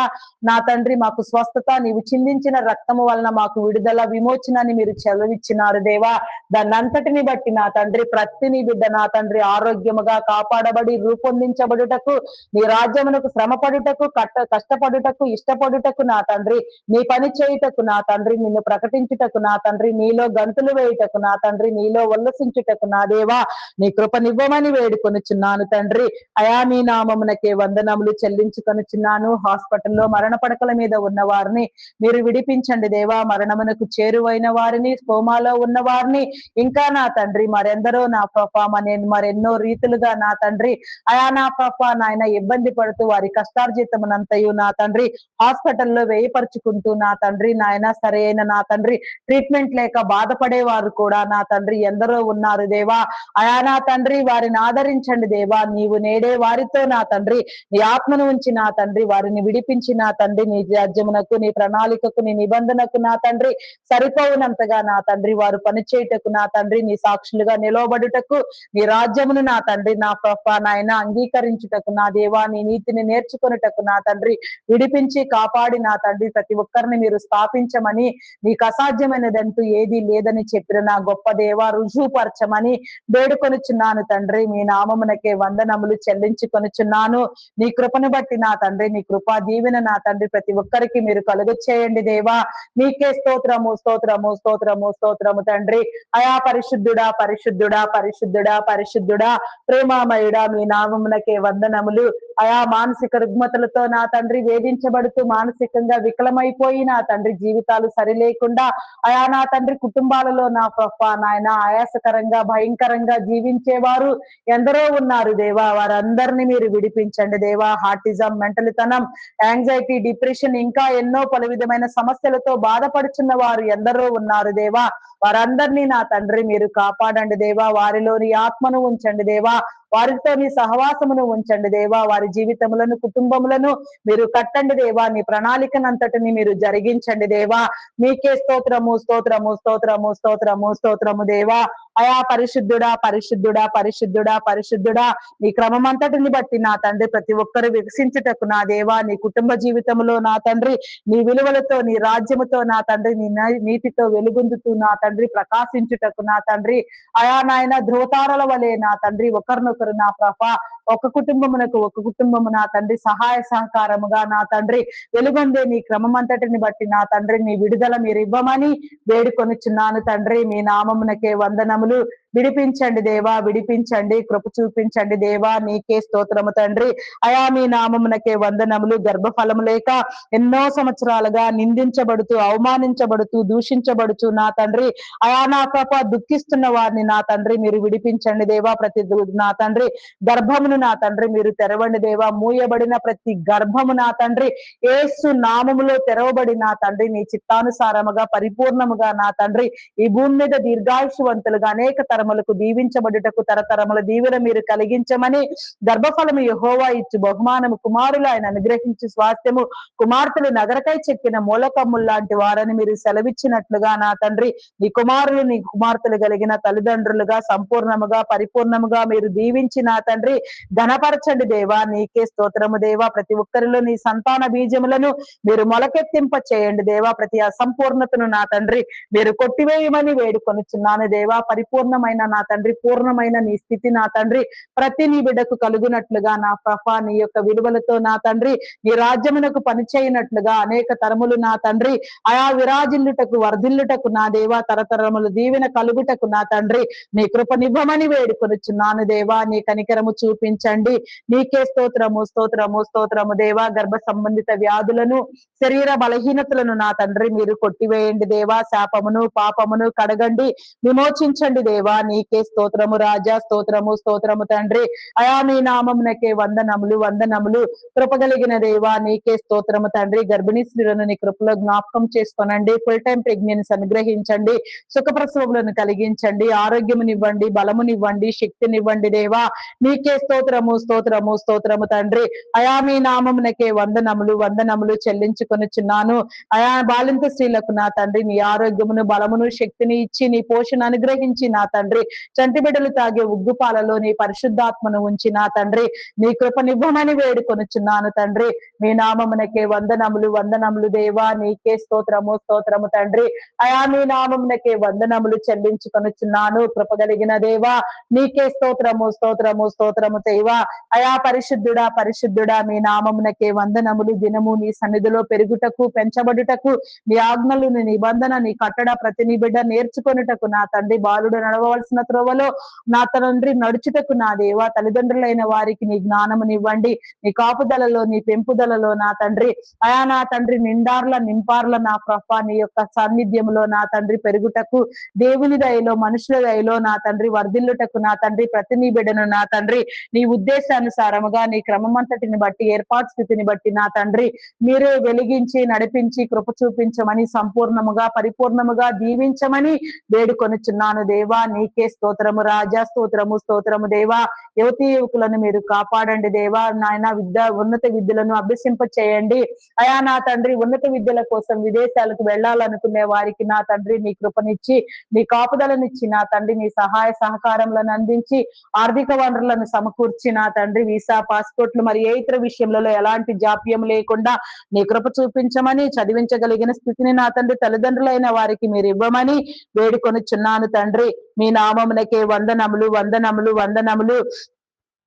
నా తండ్రి మాకు స్వస్థత, నీవు చిందించిన రక్తము వలన మాకు విడుదల విమోచనాన్ని మీరు చెలవిచ్చినారు దేవా. దాన్నంతటిని బట్టి నా తండ్రి ప్రతి నీ బిడ్డ నా తండ్రి ఆరోగ్యముగా కాపాడబడి రూపొందించబడుటకు నీ రాజ్యమునకు శ్రమపడుటకు కష్టపడుటకు ఇష్టపడుటకు నా తండ్రి, నీ పని చేయుటకు నా తండ్రి, నిన్ను ప్రకటించుటకు నా తండ్రి, నీలో గంతులు వేయుటకు నా తండ్రి, నీలో ఉల్లసించుటకు నా దేవా నీ కృపనివ్వమని వేడుకొనుచున్నాను తండ్రి. అయా నీ నామమునకే వందనములు చెల్లించుకొనుచున్నాను. హాస్పిటల్లో మరణ పడకల మీద ఉన్న వారిని మీరు విడిపించండి దేవా. మరణమునకు చేరువైన వారిని, కోమాలో ఉన్న వారిని, ఇంకా నా తండ్రి మరెందరో నా ప్రభా మరెన్నో రీతులుగా నా తండ్రి అయా నా ప్రభా నాయన ఇబ్బంది పడుతూ వారి కష్టార్జితమునంతయు నా తండ్రి హాస్పిటల్లో వేయపరుచుకుంటూ నా తండ్రి నాయన సరైన నా తండ్రి ట్రీట్మెంట్ లేక బాధపడేవారు కూడా నా తండ్రి ఎందరో ఉన్నారు దేవా. అయా నా తండ్రి వారిని ఆదరించండి దేవా. నీవు నేడే వారితో నా తండ్రి నీ ఆత్మను ఉంచి నా తండ్రి వారిని విడిపించి నా తండ్రి నీ రాజ్యమునకు, నీ ప్రణాళికకు, నీ నిబంధనకు నా తండ్రి సరిపోవునంతగా నా తండ్రి వారు పనిచేయుటకు నా తండ్రి నీ సాక్షులుగా నిలవబడుటకు, నీ రాజ్యమును నా తండ్రి నా ప్రభా నాయన అంగీకరించుటకు నా దేవా, నీ నీతిని నేర్చుకొనుటకు నా తండ్రి విడిపించి కాపాడి నా తండ్రి ప్రతి ఒక్కరిని మీరు స్థాపించమని, నీకు అసాధ్యమైనదంటూ ఏది లేదని చెప్పిన నా గొప్ప దేవా రుజువుపరచమని వేడుకొనుచున్నాను తండ్రి. మీ నామమునకే వందనములు చెల్లించుకొనుచున్నాను. నీ కృపను బట్టి నా తండ్రి, నీ కృపా దీవెన నా తండ్రి ప్రతి ఒక్కరికి మీరు కలుగు చేయండి దేవా. నీకే స్తోత్రము స్తోత్రము స్తోత్రము స్తోత్రము తండ్రి. అయా పరిశుద్ధుడా పరిశుద్ధుడా పరిశుద్ధుడా పరిశుద్ధుడా ప్రేమామయుడా మీ నామమునకే వందనములు. అయా మానసిక రుగ్మతలతో నా తండ్రి వేధించబడుతూ మానసికంగా వికలమైపోయి నా తండ్రి జీవితాలు సరిలేకుండా అయా నా తండ్రి కుటుంబాలలో నా ప్రభా నాయన ఆయాసకరంగా భయంకరంగా జీవించేవారు ఎందరో ఉన్నారు దేవా. వారందరినీ మీరు విడిపించండి దేవా. హార్టిజం, మెంటలితనం, యాంగ్జైటీ, డిప్రెషన్ ఇంకా ఎన్నో పలు విధమైన సమస్యలతో బాధపడుచున్న వారు ఎందరో ఉన్నారు దేవా. వారందరినీ నా తండ్రి మీరు కాపాడండి దేవా. వారిలోని ఆత్మను ఉంచండి దేవా. వారితో నీ సహవాసమును ఉంచండి దేవా. వారి జీవితములను, కుటుంబములను మీరు కట్టండి దేవా. నీ ప్రణాళికనంతటిని మీరు జరిగించండి దేవా. నీకే స్తోత్రము స్తోత్రము స్తోత్రము స్తోత్రము స్తోత్రము దేవా. అయా పరిశుద్ధుడా పరిశుద్ధుడా పరిశుద్ధుడా పరిశుద్ధుడా నీ క్రమమంతటిని బట్టి నా తండ్రి ప్రతి ఒక్కరు వికసించుటకు నా దేవా, నీ కుటుంబ జీవితంలో నా తండ్రి నీ విలువలతో, నీ రాజ్యముతో నా తండ్రి నీ నీతితో వెలుగొందుతూ నా తండ్రి ప్రకాశించుటకు నా తండ్రి అయా నాయన ధ్రువతారల వలె నా తండ్రి ఒకరినొకరు నా ప్రభా ఒక కుటుంబమునకు ఒక కుటుంబము నా తండ్రి సహాయ సహకారముగా నా తండ్రి వెలుగొందే నీ క్రమమంతటిని బట్టి నా తండ్రి నీ విడుదల మీరు ఇవ్వమని వేడుకొనుచున్నాను తండ్రి. మీ నామమునకే వందనములు. విడిపించండి దేవా, విడిపించండి, కృప చూపించండి దేవా. నీకే స్తోత్రము తండ్రి. అయా మీ నామమునకే వందనములు. గర్భఫలము లేక ఎన్నో సంవత్సరాలుగా నిందించబడుతూ, అవమానించబడుతూ, దూషించబడుతూ నా తండ్రి అయా నా ప్రభ దుఃఖిస్తున్న వారిని నా తండ్రి మీరు విడిపించండి దేవా. ప్రతి నా తండ్రి గర్భమును నా తండ్రి మీరు తెరవండి దేవా. మూయబడిన ప్రతి గర్భము నా తండ్రి యేసు నామములో తెరవబడి నా తండ్రి నీ చిత్తానుసారముగా పరిపూర్ణముగా నా తండ్రి ఈ భూమి మీద దీర్ఘాయుషవంతులుగా అనేక తరములకు దీవించబడుటకు తరతరముల దీవెన మీరు కలిగించమని, గర్భఫలము యెహోవా ఇచ్చు బహుమానము, కుమారులు ఆయన అనుగ్రహించి స్వాస్థ్యము, కుమార్తెలు నగరకై చెక్కిన మూలకమ్ములు లాంటి వారని మీరు సెలవిచ్చినట్లుగా నా తండ్రి నీ కుమారులు నీ కుమార్తెలు కలిగిన తల్లిదండ్రులుగా సంపూర్ణముగా పరిపూర్ణముగా మీరు దీవించి నా తండ్రి ఘనపరచండి దేవా. నీకే స్తోత్రము దేవా. ప్రతి ఒక్కరిలో నీ సంతాన బీజములను మీరు మొలకెత్తింప చేయండి దేవా. ప్రతి అసంపూర్ణతను నా తండ్రి మీరు కొట్టివేయమని వేడుకొనుచున్నాను దేవా. పరిపూర్ణమైన నా తండ్రి పూర్ణమైన నీ స్థితి నా తండ్రి ప్రతి నీ బిడ్డకు కలుగునట్లుగా నా ప్రభా నీ యొక్క విలువలతో నా తండ్రి నీ రాజ్యమునకు పనిచేయనట్లుగా అనేక తరములు నా తండ్రి ఆయా విరాజిల్లుటకు వర్ధిల్లుటకు నా దేవా తరతరములు దీవెన కలుగుటకు నా తండ్రి నీ కృపనివ్వమని వేడుకొనుచున్నాను దేవా. నీ కనికరము చూపించండి. నీకే స్తోత్రము స్తోత్రము స్తోత్రము దేవా. గర్భ సంబంధిత వ్యాధులను, శరీర బలహీనతలను నా తండ్రి మీరు కొట్టివేయండి దేవా. శాపమును పాపమును కడగండి, విమోచించండి దేవా. నీకే స్తోత్రము రాజా. స్తోత్రము స్తోత్రము తండ్రి. అయా మీ నామమునకే వందనములు వందనములు. కృపగలిగిన దేవా నీకే స్తోత్రము తండ్రి. గర్భిణీ స్త్రీలను నీ కృపలో జ్ఞాపకం చేసుకోనండి. ఫుల్ టైం ప్రెగ్నెన్సీ అనుగ్రహించండి. సుఖప్రసవములను కలిగించండి. ఆరోగ్యమునివ్వండి, బలమునివ్వండి, శక్తినివ్వండి దేవా. నీకే స్తోత్రము స్తోత్రము స్తోత్రము తండ్రి. అయా మీ నామమునకే వందనములు వందనములు చెల్లించుకొనుచున్నాను. అయా బాలింత స్త్రీలకు నా తండ్రి నీ ఆరోగ్యమును, బలమును, శక్తిని ఇచ్చి నీ పోషణ అనుగ్రహించి నా తండ్రి తండ్రి చంటి బిడ్డలు తాగే ఉగ్గుపాలలో నీ పరిశుద్ధాత్మను ఉంచి నా తండ్రి నీ కృపనివ్వమని వేడుకొనుచున్నాను తండ్రి. మీ నామమునకే వందనములు వందనములు దేవా, నీకే స్తోత్రము స్తోత్రము తండ్రి. అయా మీ నామమునకే వందనములు చెల్లించుకొనుచున్నాను కృపగలిగిన దేవా, నీకే స్తోత్రము స్తోత్రము స్తోత్రము దేవా. అయా పరిశుద్ధుడా పరిశుద్ధుడా, మీ నామమునకే వందనములు. దినము నీ సన్నిధిలో పెరుగుటకు పెంచబడుటకు నీ ఆజ్ఞలు నీ నిబంధన నీ కట్టడ ప్రతి నీ బిడ్డ నేర్చుకొనుటకు నా తండ్రి బాలుడు నడవవలసిన త్రోవలో నా తండ్రి నడుచుటకు నా దేవా, తల్లిదండ్రులైన వారికి నీ జ్ఞానమునివ్వండి. నీ కాపుదలలో నీ పెంపుదలలో నా తండ్రి అయా నా తండ్రి నిండార్ల నింపార్ల నా ప్రభా నీ యొక్క సాన్నిధ్యంలో నా తండ్రి పెరుగుటకు, దేవుని దయలో మనుషుల దయలో నా తండ్రి వర్ధిల్లుటకు నా తండ్రి ప్రతి నీ బిడ్డను నా తండ్రి నీ ఉద్దేశానుసారముగా నీ క్రమమంతటిని బట్టి ఏర్పాటు స్థితిని బట్టి నా తండ్రి మీరే వెలిగించి నడిపించి కృప చూపించమని సంపూర్ణముగా పరిపూర్ణముగా దీవించమని వేడుకొనుచున్నాను దేవా. నీకే స్తోత్రము రాజా, స్తోత్రము స్తోత్రము దేవా. యువతీ యువకులను మీరు కాపాడండి దేవా. నాయన ఉన్నత విద్యలను అభ్యసింప చేయండి అయా నా తండ్రి. ఉన్నత విద్యల కోసం విదేశాలకు వెళ్ళాలనుకునే వారికి నా తండ్రి నీ కృపనిచ్చి నీ కాపుదలనిచ్చి నా తండ్రి నీ సహాయ సహకారములను అందించి ఆర్థిక వనరులను సమకూర్చి నా తండ్రి వీసా పాస్పోర్ట్లు మరి ఏ ఇతర విషయంలో ఎలాంటి జాప్యం లేకుండా నీ కృప చూపించమని, చదివించగలిగిన స్థితిని నా తండ్రి తల్లిదండ్రులైన వారికి మీరు ఇవ్వమని వేడుకొనుచున్నాను తండ్రి. మీ నామమునకే వందనములు వందనములు వందనములు.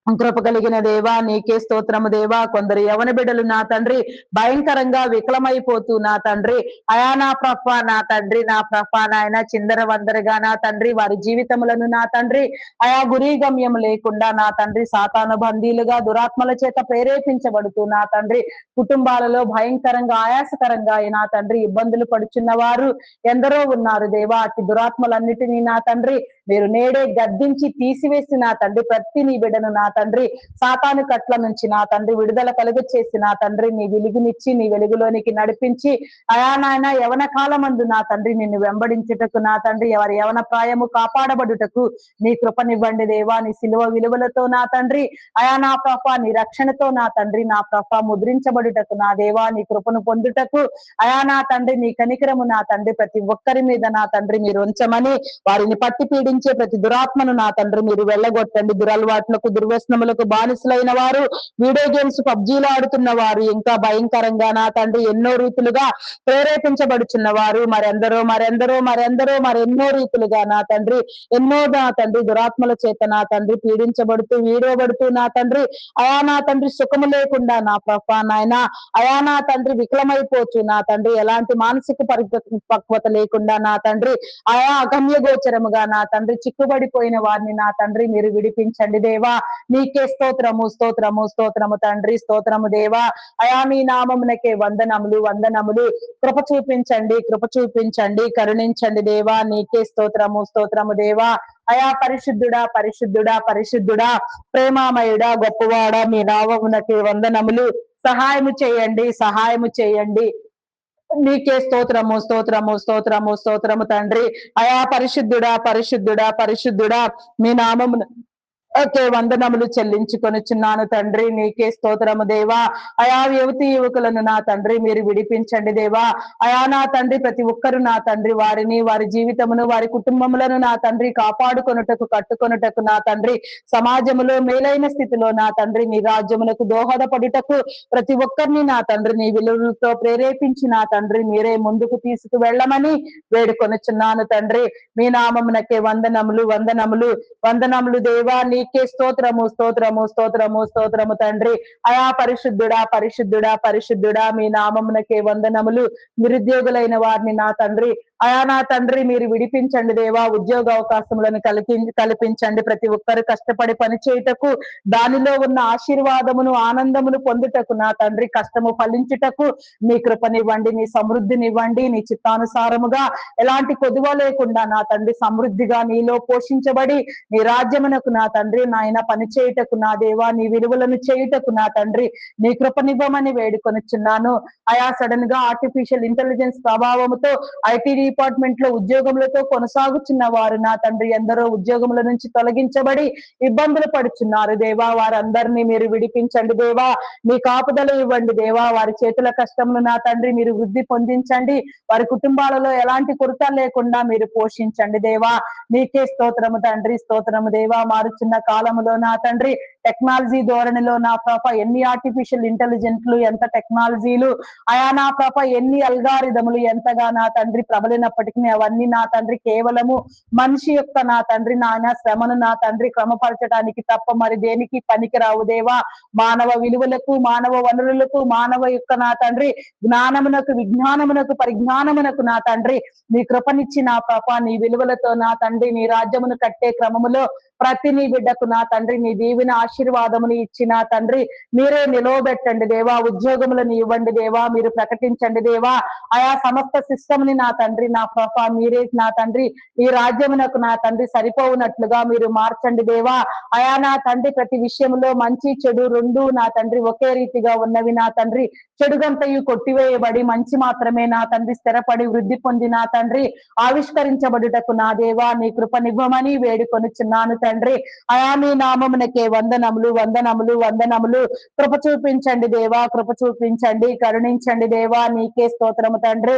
కృప కలిగిన దేవా, నీకే స్తోత్రము దేవా. కొందరు యవన బిడ్డలు నా తండ్రి భయంకరంగా వికలమైపోతూ నా తండ్రి అయా నా ప్రభా నా తండ్రి నా ప్రభా నాయన చిందర వందరగా నా తండ్రి వారి జీవితములను నా తండ్రి అయా గురి గమ్యం లేకుండా నా తండ్రి సాతాను బందీలుగా దురాత్మల చేత ప్రేరేపించబడుతూ నా తండ్రి కుటుంబాలలో భయంకరంగా ఆయాసకరంగా నా తండ్రి ఇబ్బందులు పడుచున్న వారు ఎందరో ఉన్నారు దేవా. అతి దురాత్మలన్నిటినీ నా తండ్రి మీరు నేడే గద్దించి తీసివేసి నా తండ్రి ప్రతి నీ బిడ్డను నా తండ్రి సాతాను కట్ల నుంచి నా తండ్రి విడుదల కలుగ చేసి నా తండ్రి నీ వెలుగునిచ్చి నీ వెలుగులోనికి నడిపించి అయా నాయన యవన కాలమందు నా తండ్రి నిన్ను వెంబడించుటకు నా తండ్రి ఎవరి యవన ప్రాయము కాపాడబడుటకు నీ కృపనివ్వండి దేవా. నీ సిలువ విలువలతో నా తండ్రి అయా నా ప్రభ నీ రక్షణతో నా తండ్రి నా ప్రభ ముద్రించబడుటకు నా దేవా నీ కృపను పొందుటకు అయా నా తండ్రి నీ కనికరము నా తండ్రి ప్రతి ఒక్కరి మీద నా తండ్రి మీరు ఉంచమని, వారిని పట్టి పీడించే ప్రతి దురాత్మను నా తండ్రి మీరు వెళ్ళగొట్టండి. దురలవాట్లకు దుర్వ్యసనములకు బానిసలైన వారు, వీడియో గేమ్స్ పబ్జీలు ఆడుతున్న వారు, ఇంకా భయంకరంగా నా తండ్రి ఎన్నో రీతులుగా ప్రేరేపించబడుచున్న వారు మరెందరో మరెందరో మరెందరో మరెన్నో రీతులుగా నా తండ్రి ఎన్నో నా తండ్రి దురాత్మల చేత నా తండ్రి పీడించబడుతూ వీడోబడుతూ నా తండ్రి అయా నా తండ్రి సుఖము లేకుండా నా ప్రభా నాయన అయా నా తండ్రి వికలమైపోతూ నా తండ్రి ఎలాంటి మానసిక పరిపక్వత లేకుండా నా తండ్రి అయా అగమ్య గోచరముగా నా తండ్రి చిక్కుబడిపోయిన వారిని నా తండ్రి మీరు విడిపించండి దేవా. నీకే స్తోత్రము స్తోత్రము స్తోత్రము తండ్రి స్తోత్రము దేవా. అయా మీ నామమునకే వందనములు వందనములు. కృప చూపించండి కృప చూపించండి కరుణించండి దేవా. నీకే స్తోత్రము స్తోత్రము దేవా. అయా పరిశుద్ధుడా పరిశుద్ధుడా పరిశుద్ధుడా ప్రేమామయుడా గొప్పవాడా మీ నామమునకే వందనములు. సహాయము చేయండి సహాయము చేయండి. నీకే స్తోత్రము స్తోత్రము స్తోత్రము స్తోత్రము తండ్రి. అయా పరిశుద్ధుడా పరిశుద్ధుడా పరిశుద్ధుడా మీ నామమున ఓకే వందనములు చెల్లించుకొనిచున్నాను తండ్రి. నీకే స్తోత్రము దేవా. అయా యువతి యువకులను నా తండ్రి మీరు విడిపించండి దేవా. అయా నా తండ్రి ప్రతి ఒక్కరు నా తండ్రి వారిని వారి జీవితమును వారి కుటుంబములను నా తండ్రి కాపాడుకొనుటకు కట్టుకొనుటకు నా తండ్రి సమాజములో మేలైన స్థితిలో నా తండ్రి నీ రాజ్యములకు దోహదపడుటకు ప్రతి ఒక్కరిని నా తండ్రి నీ విలువలతో ప్రేరేపించి నా తండ్రి మీరే ముందుకు తీసుకు వెళ్ళమని వేడుకొనుచున్నాను తండ్రి. మీ నామమునకే వందనములు వందనములు వందనములు దేవా. నీకే స్తోత్రము స్తోత్రము స్తోత్రము స్తోత్రము తండ్రి. అయా పరిశుద్ధుడా పరిశుద్ధుడా పరిశుద్ధుడా మీ నామమునకే వందనములు. నిరుద్యోగులైన వారిని నా తండ్రి అయా నా తండ్రి మీరు విడిపించండి దేవా. ఉద్యోగ అవకాశములను కల్పించండి. ప్రతి ఒక్కరు కష్టపడి పని చేయుటకు దానిలో ఉన్న ఆశీర్వాదమును ఆనందమును పొందుటకు నా తండ్రి కష్టము ఫలించుటకు నీ కృపనివ్వండి నీ సమృద్ధినివ్వండి. నీ చిత్తానుసారముగా ఎలాంటి కొదువ లేకుండా నా తండ్రి సమృద్ధిగా నీలో పోషించబడి నీ రాజ్యమునకు నా తండ్రి నాయన పని చేయుటకు నా దేవా నీ విలువలను చేయుటకు నా తండ్రి నీ కృపనివ్వమని వేడుకొనిచున్నాను. అయా సడన్ గా ఆర్టిఫిషియల్ ఇంటెలిజెన్స్ ప్రభావముతో ఐటీ డిపార్ట్మెంట్ లో ఉద్యోగములతో కొనసాగుచున్న వారు నా తండ్రి ఎందరో ఉద్యోగముల నుంచి తొలగించబడి ఇబ్బందులు పడుచున్నారు దేవా, వారందరినీ మీరు విడిపించండి దేవా, మీ కాపుదల ఇవ్వండి దేవా, వారి చేతుల కష్టములు నా తండ్రి మీరు వృద్ధి పొందించండి, వారి కుటుంబాలలో ఎలాంటి కొరత లేకుండా మీరు పోషించండి దేవా. నీకే స్తోత్రము తండ్రి, స్తోత్రము దేవా. మారుచున్న కాలములో నా తండ్రి టెక్నాలజీ ధోరణిలో నా పాప ఎన్ని ఆర్టిఫిషియల్ ఇంటెలిజెంట్లు, ఎంత టెక్నాలజీలు అయా నా పాప ఎన్ని అల్గారిథములు ఎంతగా నా తండ్రి ప్రబలినప్పటికీ అవన్నీ నా తండ్రి కేవలము మనిషి యొక్క నా తండ్రి నాయన శ్రమను నా తండ్రి క్రమపరచడానికి తప్ప మరి దేనికి పనికిరావు దేవా. మానవ విలువలకు, మానవ వనరులకు, మానవ యొక్క నా తండ్రి జ్ఞానమునకు, విజ్ఞానమునకు, పరిజ్ఞానమునకు నా తండ్రి నీ కృపనిచ్చి నా పాప నీ విలువలతో నా తండ్రి నీ రాజ్యమును కట్టే క్రమములో ప్రతి నీ బిడ్డకు నా తండ్రి నీ దీవెన ఆశీర్వాదముని ఇచ్చి నా తండ్రి మీరే నిలవబెట్టండి దేవా. ఉద్యోగములను ఇవ్వండి దేవా, మీరు ప్రకటించండి దేవా. ఆయా సమస్త సిస్టమ్ ని నా తండ్రి నా పాప మీరే నా తండ్రి ఈ రాజ్యమునకు నా తండ్రి సరిపోవునట్లుగా మీరు మార్చండి దేవా. ఆయా నా తండ్రి ప్రతి విషయంలో మంచి చెడు రెండు నా తండ్రి ఒకే రీతిగా ఉన్నవి నా తండ్రి, చెడుగంతయు కొట్టివేయబడి మంచి మాత్రమే నా తండ్రి స్థిరపడి వృద్ధి పొంది నా తండ్రి ఆవిష్కరించబడుటకు నా దేవా నీ కృపనివ్వమని వేడుకొనుచున్నాను తండ్రి. అయా నీ నామమునకే వందనములు, వందనములు, వందనములు. కృప చూపించండి దేవా, కృప చూపించండి, కరుణించండి దేవా. నీకే స్తోత్రము తండ్రి.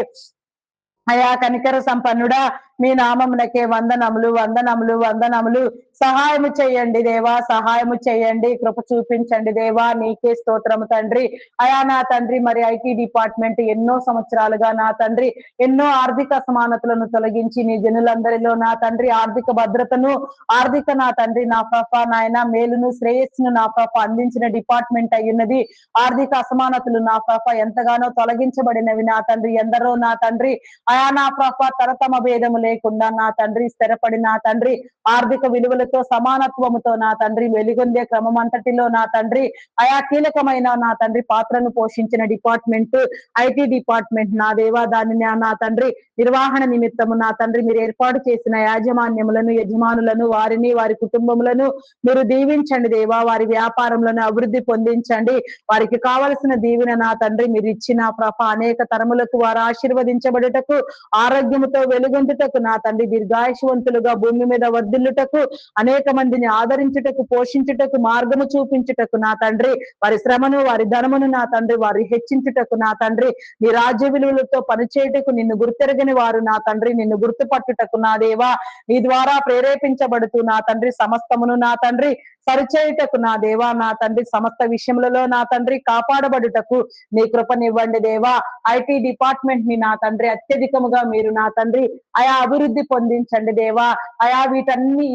అయా కనికర సంపన్నుడా మీ నామమునకే వందనములు, వందనములు, వందనములు. సహాయము చేయండి దేవా, సహాయము చేయండి, కృప చూపించండి దేవా. నీకే స్తోత్రము తండ్రి. అయా నా తండ్రి మరి ఐటీ డిపార్ట్మెంట్ ఎన్నో సంవత్సరాలుగా నా తండ్రి ఎన్నో ఆర్థిక అసమానతలను తొలగించి నీ జనులందరిలో నా తండ్రి ఆర్థిక భద్రతను, ఆర్థిక నా తండ్రి నా పాప నాయన మేలును, శ్రేయస్సును నా పాప అందించిన డిపార్ట్మెంట్ అయ్యున్నది. ఆర్థిక అసమానతలు నా పాప ఎంతగానో తొలగించబడినవి నా తండ్రి. ఎందరో నా తండ్రి అయా నా పాప తరతమ భేదము లేకుండా నా తండ్రి స్థిరపడి నా తండ్రి ఆర్థిక విలువలతో సమానత్వముతో నా తండ్రి వెలుగొందే క్రమం అంతటిలో నా తండ్రి అయా కీలకమైన నా తండ్రి పాత్రను పోషించిన డిపార్ట్మెంట్ ఐటీ డిపార్ట్మెంట్ నా దేవా. దానిని నా తండ్రి నిర్వహణ నిమిత్తము నా తండ్రి మీరు ఏర్పాటు చేసిన యాజమాన్యములను, యజమానులను, వారిని, వారి కుటుంబములను మీరు దీవించండి దేవా. వారి వ్యాపారములను అభివృద్ధి పొందించండి. వారికి కావలసిన దీవెన నా తండ్రి మీరు ఇచ్చిన ప్రభ అనేక తరములకు వారు ఆశీర్వదించబడుటకు, ఆరోగ్యముతో వెలుగొందుటకు నా తండ్రి దీర్ఘాయుషవంతులుగా భూమి మీద వర్ధిల్లుటకు, అనేక మందిని ఆదరించుటకు, పోషించుటకు, మార్గము చూపించుటకు నా తండ్రి వారి శ్రమను, వారి ధనమును నా తండ్రి వారి హెచ్చించుటకు నా తండ్రి నీ రాజ్య విలువలతో పనిచేయటకు, నిన్ను గుర్తెరగని వారు నా తండ్రి నిన్ను గుర్తుపట్టుటకు నా దేవా నీ ద్వారా ప్రేరేపించబడుతూ నా తండ్రి సమస్తమును నా తండ్రి సరిచేయుటకు నా దేవా నా తండ్రి సమస్త విషయములలో నా తండ్రి కాపాడబడుటకు నీ కృపనివ్వండి దేవా. ఐటీ డిపార్ట్మెంట్ ని నా తండ్రి అత్యధికముగా మీరు నా తండ్రి ఆయా అభివృద్ధి పొందించండి దేవా. ఆయా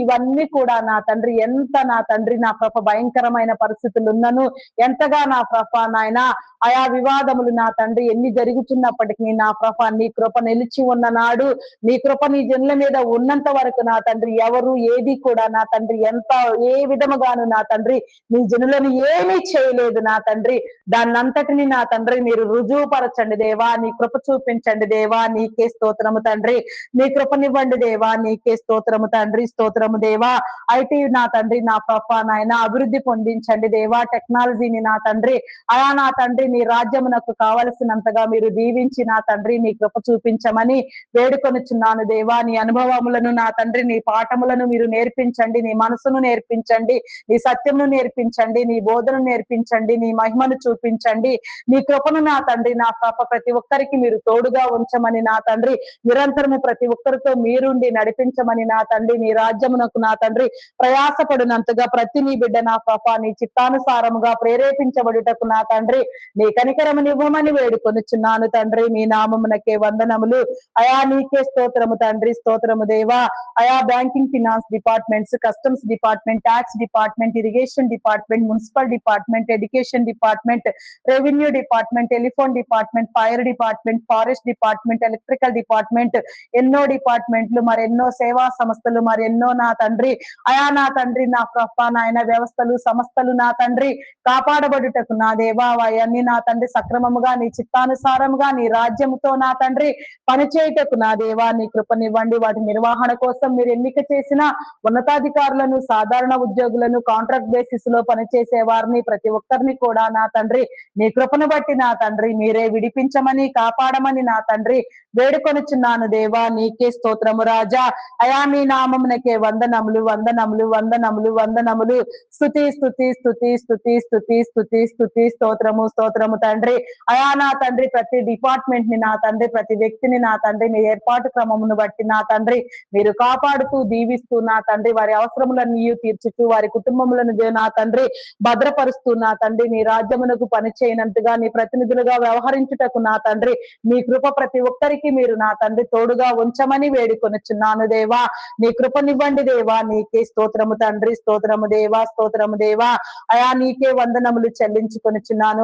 ఇవన్నీ కూడా నా తండ్రి ఎంత నా తండ్రి నా కృప భయంకరమైన పరిస్థితులు ఉన్నను, ఎంతగా నా కృప నాయన ఆయా వివాదములు నా తండ్రి ఎన్ని జరుగుతున్నప్పటికీ నా కృప నీ కృప నిలిచి ఉన్న నాడు, నీ కృప నీ జనుల మీద ఉన్నంత వరకు నా తండ్రి ఎవరు ఏది కూడా నా తండ్రి ఎంత ఏ విధముగాను నా తండ్రి నీ జనులను ఏమీ చేయలేదు నా తండ్రి. దాన్నంతటిని నా తండ్రి మీరు రుజువుపరచండి దేవా. నీ కృప చూపించండి దేవా. నీకే స్తోత్రము తండ్రి. నీ కృపనివ్వండి దేవా. నీకే స్తోత్రము తండ్రి, స్తోత్రము దేవా. ఐటీ నా తండ్రి నా కృప నాయన అభివృద్ధి పొందించండి దేవా. టెక్నాలజీని నా తండ్రి అయా నా తండ్రి నీ రాజ్యమునకు కావలసినంతగా మీరు దీవించి నా తండ్రి నీ కృప చూపించమని వేడుకొనుచున్నాను దేవా. నీ అనుభవములను నా తండ్రి నీ పాఠములను మీరు నేర్పించండి, నీ మనసును నేర్పించండి, నీ సత్యమును నేర్పించండి, నీ బోధను నేర్పించండి, నీ మహిమను చూపించండి, నీ కృపను నా తండ్రి నా కృప ప్రతి ఒక్కరికి మీరు తోడుగా ఉంచమని నా తండ్రి నిరంతరము ప్రతి ఒక్కరితో మీరుండి నడిపించమని నా తండ్రి నీ రాజ్యమునకు నా తండ్రి ప్రయాసపడినంతగా ప్రతి నీ బిడ్డ నా కృప నీ చిత్తానుసారముగా ప్రేరేపించబడుటకు నా తండ్రి నీ కనికరమునివ్వమని వేడుకొనుచున్నాను తండ్రి. నీ నామమునకే వందనములు. అయా నీకే స్తోత్రము తండ్రి, స్తోత్రము దేవా. అయా banking, finance departments, customs department, tax department, irrigation department, municipal department, education department, revenue department, telephone department, fire department, forest department, electrical department, ఎన్నో డిపార్ట్మెంట్లు మరెన్నో సేవా సంస్థలు మరెన్నో నా తండ్రి అయా నా తండ్రి నా కృప నాయన వ్యవస్థలు సంస్థలు నా తండ్రి కాపాడబడుటకు నా దేవా అవన్నీ నా తండ్రి సక్రమముగా నీ చిత్తానుసారముగా నీ రాజ్యముతో నా తండ్రి పనిచేయుటకు నా దేవా నీ కృపనివ్వండి. వాటి నిర్వహణ కోసం మీరు ఎన్నిక చేసిన ఉన్నతాధికారులను, సాధారణ ఉద్యోగులను ఉద్యోగులను, కాంట్రాక్ట్ బేసిస్ లో పనిచేసే వారిని ప్రతి ఒక్కరిని కూడా నా తండ్రి నీ కృపను బట్టి నా తండ్రి మీరే విడిపించమని కాపాడమని నా తండ్రి వేడుకొనుచున్నాను దేవా. నీకే స్తోత్రము రాజా. అయా నీ నామమునకే వందనములు వందనములు వందనములు వందనములు. స్తుతి స్తుతి స్తుతి స్తుతి స్తుతి స్తుతి స్తుతి స్తోత్రము స్తోత్రము తండ్రి. అయా నా తండ్రి ప్రతి డిపార్ట్మెంట్ ని నా తండ్రి, ప్రతి వ్యక్తిని నా తండ్రి మీ ఏర్పాటు క్రమమును బట్టి నా తండ్రి మీరు కాపాడుతూ దీవిస్తూ నా తండ్రి వారి అవసరములన్నీ తీర్చుతూ వారి కుటుంబములను నా తండ్రి భద్రపరుస్తూ నా తండ్రి నీ రాజ్యమునకు పని చేయనంతగా నీ ప్రతినిధులుగా వ్యవహరించుటకు నా తండ్రి నీ కృప ప్రతి ఒక్కరికి మీరు నా తండ్రి తోడుగా ఉంచమని వేడుకొనుచున్నాను దేవా. నీ కృపనివ్వండి దేవా. నీకే స్తోత్రము తండ్రి. స్తోత్రము దేవా. స్తోత్రము దేవా. అయా నీకే వందనములు చెల్లించుకొనుచున్నాను.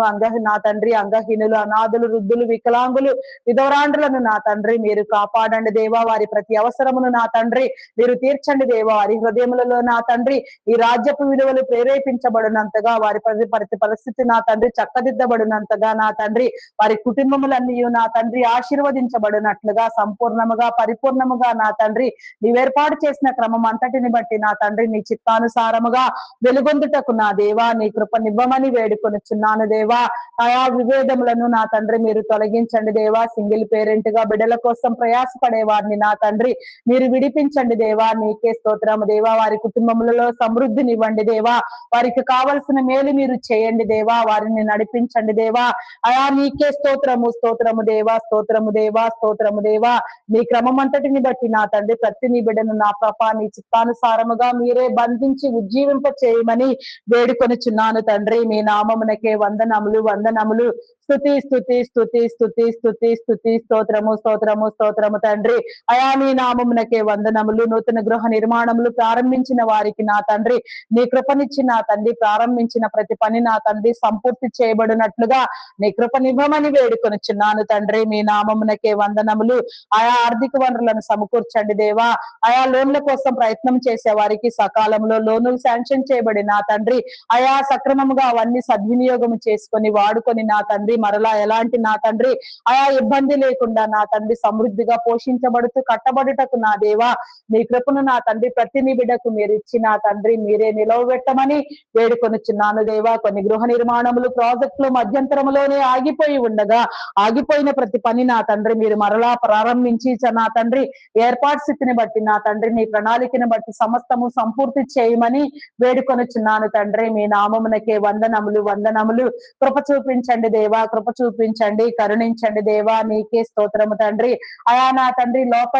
నా తండ్రి అంగహీనులు, అనాథులు, వృద్ధులు, వికలాంగులు, విధవరాండ్రులను నా తండ్రి మీరు కాపాడండి దేవా. వారి ప్రతి అవసరమును నా తండ్రి మీరు తీర్చండి దేవా. వారి హృదయములలో నా తండ్రి ఈ రాజ్యపు విలువలు ప్రేరేపించబడినంతగా, వారి ప్రతి పరిస్థితి నా తండ్రి చక్కదిద్దబడినంతగా నా తండ్రి వారి కుటుంబములన్నీ నా తండ్రి ఆశీర్వదించబడినట్లుగా సంపూర్ణముగా పరిపూర్ణముగా నా తండ్రి నీవేర్పాటు చేసిన క్రమం అంతటిని బట్టి నా తండ్రి నీ చిత్తానుసారముగా వెలుగొందుటకు నా దేవా నీ కృపనివ్వమని వేడుకొనుచున్నాను దేవా. ఆయా విభేదములను నా తండ్రి మీరు తొలగించండి దేవా. సింగిల్ పేరెంట్ గా బిడ్డల కోసం ప్రయాసపడే వారిని నా తండ్రి మీరు విడిపించండి దేవా. నీకే స్తోత్రము దేవా. వారి కుటుంబములలో సమృద్ధినివ్వండి దేవా. వారికి కావలసిన మేలు మీరు చేయండి దేవా. వారిని నడిపించండి దేవా. అయా నీకే స్తోత్రము స్తోత్రము దేవా. స్తోత్రము దేవా. స్తోత్రము దేవా. నీ క్రమం అంతటిని బట్టి నా తండ్రి ప్రతి నీ బిడ్డను నా ప్రభా నీ చిత్తానుసారముగా మీరే బంధించి ఉజ్జీవింప చేయమని వేడుకొనుచున్నాను తండ్రి. మీ నామమునకే వందనములు వందనములు. స్తుతి స్తుతి స్తుతి స్తుతి స్తుతి స్తుతి స్తోత్రము స్తోత్రము స్తోత్రము తండ్రి. అయా నీ నామమునకే వందనములు. నూతన గృహ నిర్మాణములు ప్రారంభించిన వారికి నా తండ్రి నీ కృపనిచ్చి నా తండ్రి ప్రారంభించిన ప్రతి పని నా తండ్రి సంపూర్తి చేయబడినట్లుగా నీ కృపనివ్వమని వేడుకొనుచున్నాను తండ్రి. మీ నామమునకే వందనములు. ఆయా ఆర్థిక వనరులను సమకూర్చండి దేవా. ఆయా లోన్ల కోసం ప్రయత్నం చేసే వారికి సకాలంలో లోనులు శాంక్షన్ చేయబడి నా తండ్రి ఆయా సక్రమముగా అవన్నీ సద్వినియోగం చేసుకొని వాడుకొని నా తండ్రి మరలా ఎలాంటి నా తండ్రి ఆయా ఇబ్బంది లేకుండా నా తండ్రి సమృద్ధిగా పోషించబడుతూ కట్టబడుటకు నా దేవా మీ కృపను నా తండ్రి ప్రతి బిడ్డకు మీరు ఇచ్చి నా తండ్రి మీరే నిలవబెట్టమని వేడుకొనుచున్నాను దేవా. కొన్ని గృహ నిర్మాణములు ప్రాజెక్టులు మధ్యంతరములోనే ఆగిపోయి ఉండగా ఆగిపోయిన ప్రతి పని నా తండ్రి మీరు మరలా ప్రారంభించి నా తండ్రి ఏర్పాటు స్థితిని బట్టి నా తండ్రి నీ ప్రణాళికను బట్టి సమస్తము సంపూర్తి చేయమని వేడుకొనుచున్నాను తండ్రి. మీ నామమునకే వందనములు వందనములు. కృప చూపించండి దేవా. కృప చూపించండి. కరుణించండి దేవా. నీకే స్తోత్రము తండ్రి. అయా నా తండ్రి బ్లాక్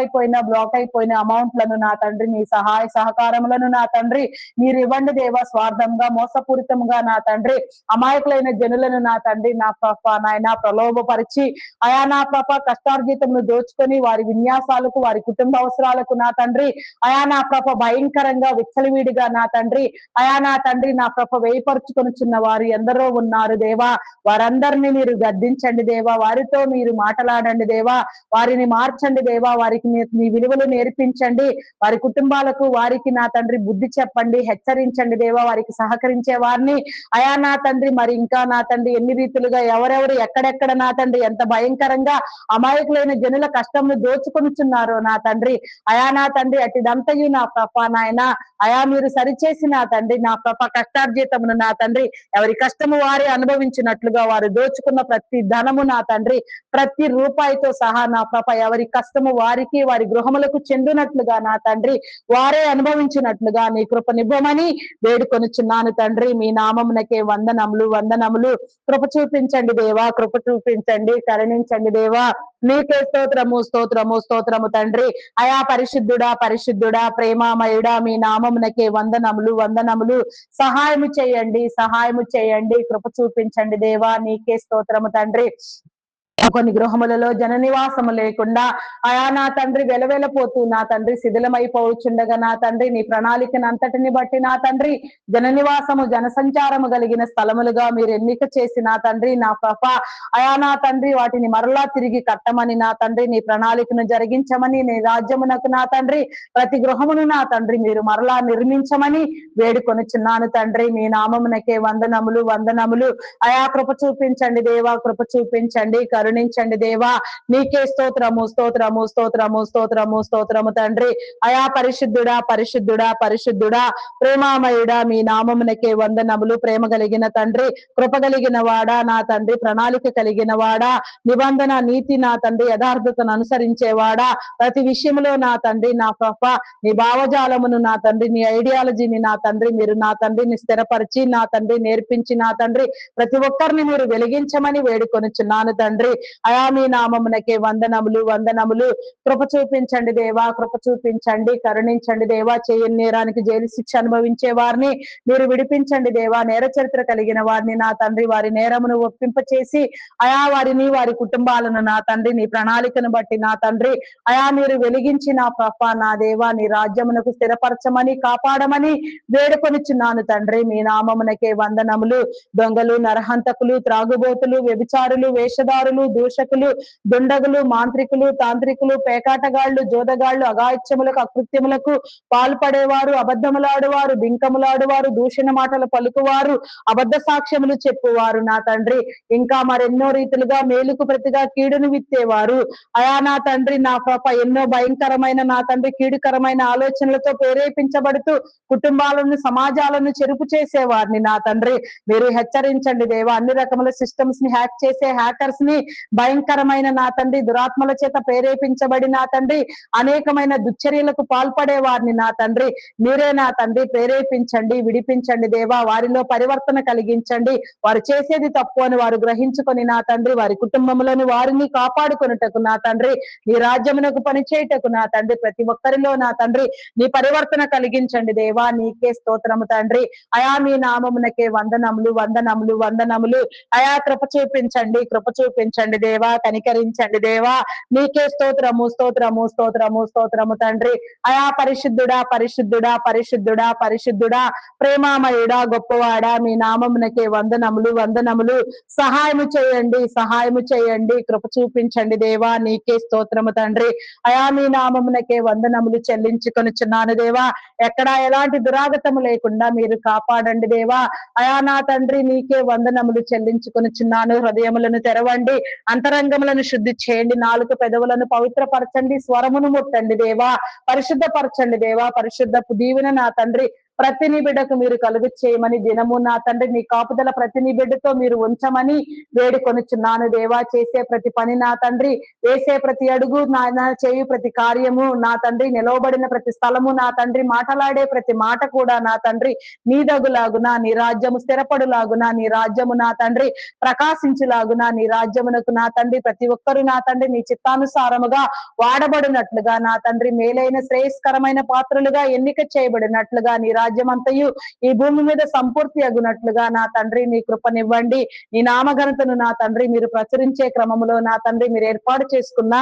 అయిపోయిన అమౌంట్లను నా తండ్రి నీ సహాయ సహకారములను నా తండ్రి మీరు ఇవ్వండి దేవా. స్వార్థంగా మోసపూరితంగా నా తండ్రి అమాయకులైన జనులను నా తండ్రి నా పాప నాయన ప్రలోభపరిచి అయా నా పాప కష్టార్జితమును దోచుకొని వారి విన్యాసాలకు వారి కుటుంబ అవసరాలకు నా తండ్రి అయా నా పాప భయంకరంగా విచ్చలవిడిగా నా తండ్రి అయా నా తండ్రి నా పాప వేయపరుచుకొనుచున్న వారు ఎందరో ఉన్నారు దేవా. వారందరినీ మీరు గద్దించండి దేవా. వారితో మీరు మాట్లాడండి దేవా. వారిని మార్చండి దేవా. వారికి మీ విలువలు నేర్పించండి. వారి కుటుంబాలకు వారికి నా తండ్రి బుద్ధి చెప్పండి, హెచ్చరించండి దేవా. వారికి సహకరించే వారిని అయా నా తండ్రి మరి ఇంకా నా తండ్రి ఎన్ని రీతులుగా ఎవరెవరు ఎక్కడెక్కడ నా తండ్రి ఎంత భయంకరంగా అమాయకులైన జనుల కష్టంను దోచుకొనుచున్నారో నా తండ్రి అయా నా తండ్రి అటిదంతయు నా ప్రభ నాయన అయా మీరు సరిచేసి నా తండ్రి నా ప్రభ కష్టార్జితమును నా తండ్రి ఎవరి కష్టము వారి అనుభవించినట్లుగా వారు దోచుకున్న ప్రతి ధనము నా తండ్రి ప్రతి రూపాయితో సహా నా ప్రభ ఎవరి కష్టము వారికి వారి గృహములకు చెందినట్లుగా నా తండ్రి వారే అనుభవించినట్లుగా నీ కృపనివ్వమని వేడుకొనుచున్నాను తండ్రి. మీ నామమునకే వందనములు వందనములు. కృప చూపించండి దేవా. కృప చూపించండి. కరుణించండి దేవా. నీకే స్తోత్రము స్తోత్రము స్తోత్రము తండ్రి. అయా పరిశుద్ధుడా పరిశుద్ధుడా ప్రేమామయుడా మీ నామమునకే వందనములు వందనములు. సహాయము చేయండి సహాయము చేయండి. కృప చూపించండి దేవా. నీకే స్తోత్రము తండ్రి. కొన్ని గృహములలో జన నివాసము లేకుండా అయా నా తండ్రి వెలవెలపోతూ నా తండ్రి శిథిలమైపోవచ్చుండగా నా తండ్రి నీ ప్రణాళికను అంతటిని బట్టి నా తండ్రి జన నివాసము జనసంచారము కలిగిన స్థలములుగా మీరు ఎన్నిక చేసి నా తండ్రి నా పాప అయా నా తండ్రి వాటిని మరలా తిరిగి కట్టమని నా తండ్రి నీ ప్రణాళికను జరిగించమని నీ రాజ్యమునకు నా తండ్రి ప్రతి గృహమును నా తండ్రి మీరు మరలా నిర్మించమని వేడుకొనుచున్నాను తండ్రి. మీ నామమునకే వందనములు వందనములు. అయా కృప చూపించండి దేవా. కృప చూపించండి. కరుణించండి దేవా. నీకే స్తోత్రము స్తోత్రము స్తోత్రము స్తోత్రము స్తోత్రము తండ్రి. అయా పరిశుద్ధుడా పరిశుద్ధుడా పరిశుద్ధుడా ప్రేమామయుడా మీ నామమునకే వందనములు. ప్రేమ కలిగిన తండ్రి, కృప కలిగిన వాడా నా తండ్రి, ప్రణాళిక కలిగిన వాడా, నిబంధన నీతి నా తండ్రి, యథార్థతను అనుసరించేవాడా, ప్రతి విషయంలో నా తండ్రి నా కృప, నీ భావజాలమును నా తండ్రి, నీ ఐడియాలజీని నా తండ్రి మీరు నా తండ్రిని స్థిరపరిచి నా తండ్రి నేర్పించి నా తండ్రి ప్రతి ఒక్కరిని మీరు వెలిగించమని వేడుకొనుచున్నాను తండ్రి. అయా మీ నామమునకే వందనములు వందనములు. కృప చూపించండి దేవా, కృప చూపించండి, కరుణించండి దేవా. చేయని నేరానికి జైలు శిక్ష అనుభవించే వారిని మీరు విడిపించండి దేవా. నేర చరిత్ర కలిగిన వారిని నా తండ్రి వారి నేరమును ఒప్పింపచేసి అయా వారిని వారి కుటుంబాలను నా తండ్రి నీ ప్రణాళికను బట్టి నా తండ్రి అయా మీరు వెలిగించి నా ప్రభ నా దేవా నీ రాజ్యమునకు స్థిరపరచమని కాపాడమని వేడుకొనిచున్నాను తండ్రి. మీ నామమునకే వందనములు. దొంగలు, నరహంతకులు, త్రాగుబోతులు, వ్యభిచారులు, వేషధారులు, దూషకులు, దుండగులు, మాంత్రికులు, తాంత్రికులు, పేకాటగాళ్లు, జోదగాళ్లు, అగాయిత్యములకు అకృత్యములకు పాల్పడేవారు, అబద్ధములాడువారు, బింకములాడువారు, దూషణ మాటలు పలుకువారు, అబద్ధ సాక్ష్యములు చెప్పువారు నా తండ్రి, ఇంకా మరెన్నో రీతులుగా మేలుకు ప్రతిగా కీడును విత్తేవారు అయా నా తండ్రి నా పాప ఎన్నో భయంకరమైన నా తండ్రి కీడుకరమైన ఆలోచనలతో ప్రేరేపించబడుతూ కుటుంబాలను సమాజాలను చెరుపు చేసేవారిని నా తండ్రి మీరు హెచ్చరించండి దేవా. అన్ని రకముల సిస్టమ్స్ ని హ్యాక్ చేసే హ్యాకర్స్ ని, భయంకరమైన నా తండ్రి దురాత్మల చేత ప్రేరేపించబడి నా తండ్రి అనేకమైన దుశ్చర్యలకు పాల్పడే వారిని నా తండ్రి మీరే నా తండ్రి ప్రేరేపించండి, విడిపించండి దేవా. వారిలో పరివర్తన కలిగించండి. వారు చేసేది తప్పు అని వారు గ్రహించుకొని నా తండ్రి వారి కుటుంబములను వారిని కాపాడుకొనుటకు నా తండ్రి నీ రాజ్యమునకు పనిచేయటకు నా తండ్రి ప్రతి ఒక్కరిలో నా తండ్రి నీ పరివర్తన కలిగించండి దేవా. నీకే స్తోత్రము తండ్రి. అయా మీ నామమునకే వందనములు వందనములు వందనములు. అయా కృప చూపించండి, కృప చూపించండి దేవా. కనికరించండి దేవా. నీకే స్తోత్రము స్తోత్రము స్తోత్రము స్తోత్రము తండ్రి. అయా పరిశుద్ధుడా పరిశుద్ధుడా పరిశుద్ధుడా పరిశుద్ధుడా ప్రేమామయుడా గొప్పవాడా మీ నామమునకే వందనములు వందనములు. సహాయము చేయండి, సహాయము చేయండి, కృప చూపించండి దేవా. నీకే స్తోత్రము తండ్రి. అయా మీ నామమునకే వందనములు చెల్లించుకొనుచున్నాను దేవా. ఎక్కడా ఎలాంటి దురాగతము లేకుండా మీరు కాపాడండి దేవా. అయా నా తండ్రి నీకే వందనములు చెల్లించుకొనుచున్నాను. హృదయములను తెరవండి, అంతరంగములను శుద్ధి చేయండి, నాలుగు పెదవులను పవిత్రపరచండి, స్వరమును ముట్టండి దేవా. పరిశుద్ధపరచండి దేవా. పరిశుద్ధపు దీవెన నా తండ్రి ప్రతి నీ బిడ్డకు మీరు కలుగు చేయమని దినము నా తండ్రి నీ కాపుదల ప్రతి నీ బిడ్డతో మీరు ఉంచమని వేడుకొనుచున్నాను దేవా. చేసే ప్రతి పని నా తండ్రి, వేసే ప్రతి అడుగు నా చేయు ప్రతి కార్యము నా తండ్రి, నిలవబడిన ప్రతి స్థలము నా తండ్రి, మాటలాడే ప్రతి మాట కూడా నా తండ్రి నీ దగులాగునా, నీ రాజ్యము స్థిరపడులాగునా, నీ రాజ్యము నా తండ్రి ప్రకాశించులాగునా, నీ రాజ్యమునకు నా తండ్రి ప్రతి ఒక్కరు నా తండ్రి నీ చిత్తానుసారముగా వాడబడినట్లుగా నా తండ్రి మేలైన శ్రేయస్కరమైన పాత్రలుగా ఎన్నిక చేయబడినట్లుగా నీ రాజ్యమంతయు ఈ భూమి మీద సంపూర్తి అగునట్లుగా నా తండ్రి నీ కృపనివ్వండి. నీ నామఘనతను నా తండ్రి మీరు ప్రచురించే క్రమములో నా తండ్రి మీరు ఏర్పాటు చేసుకున్న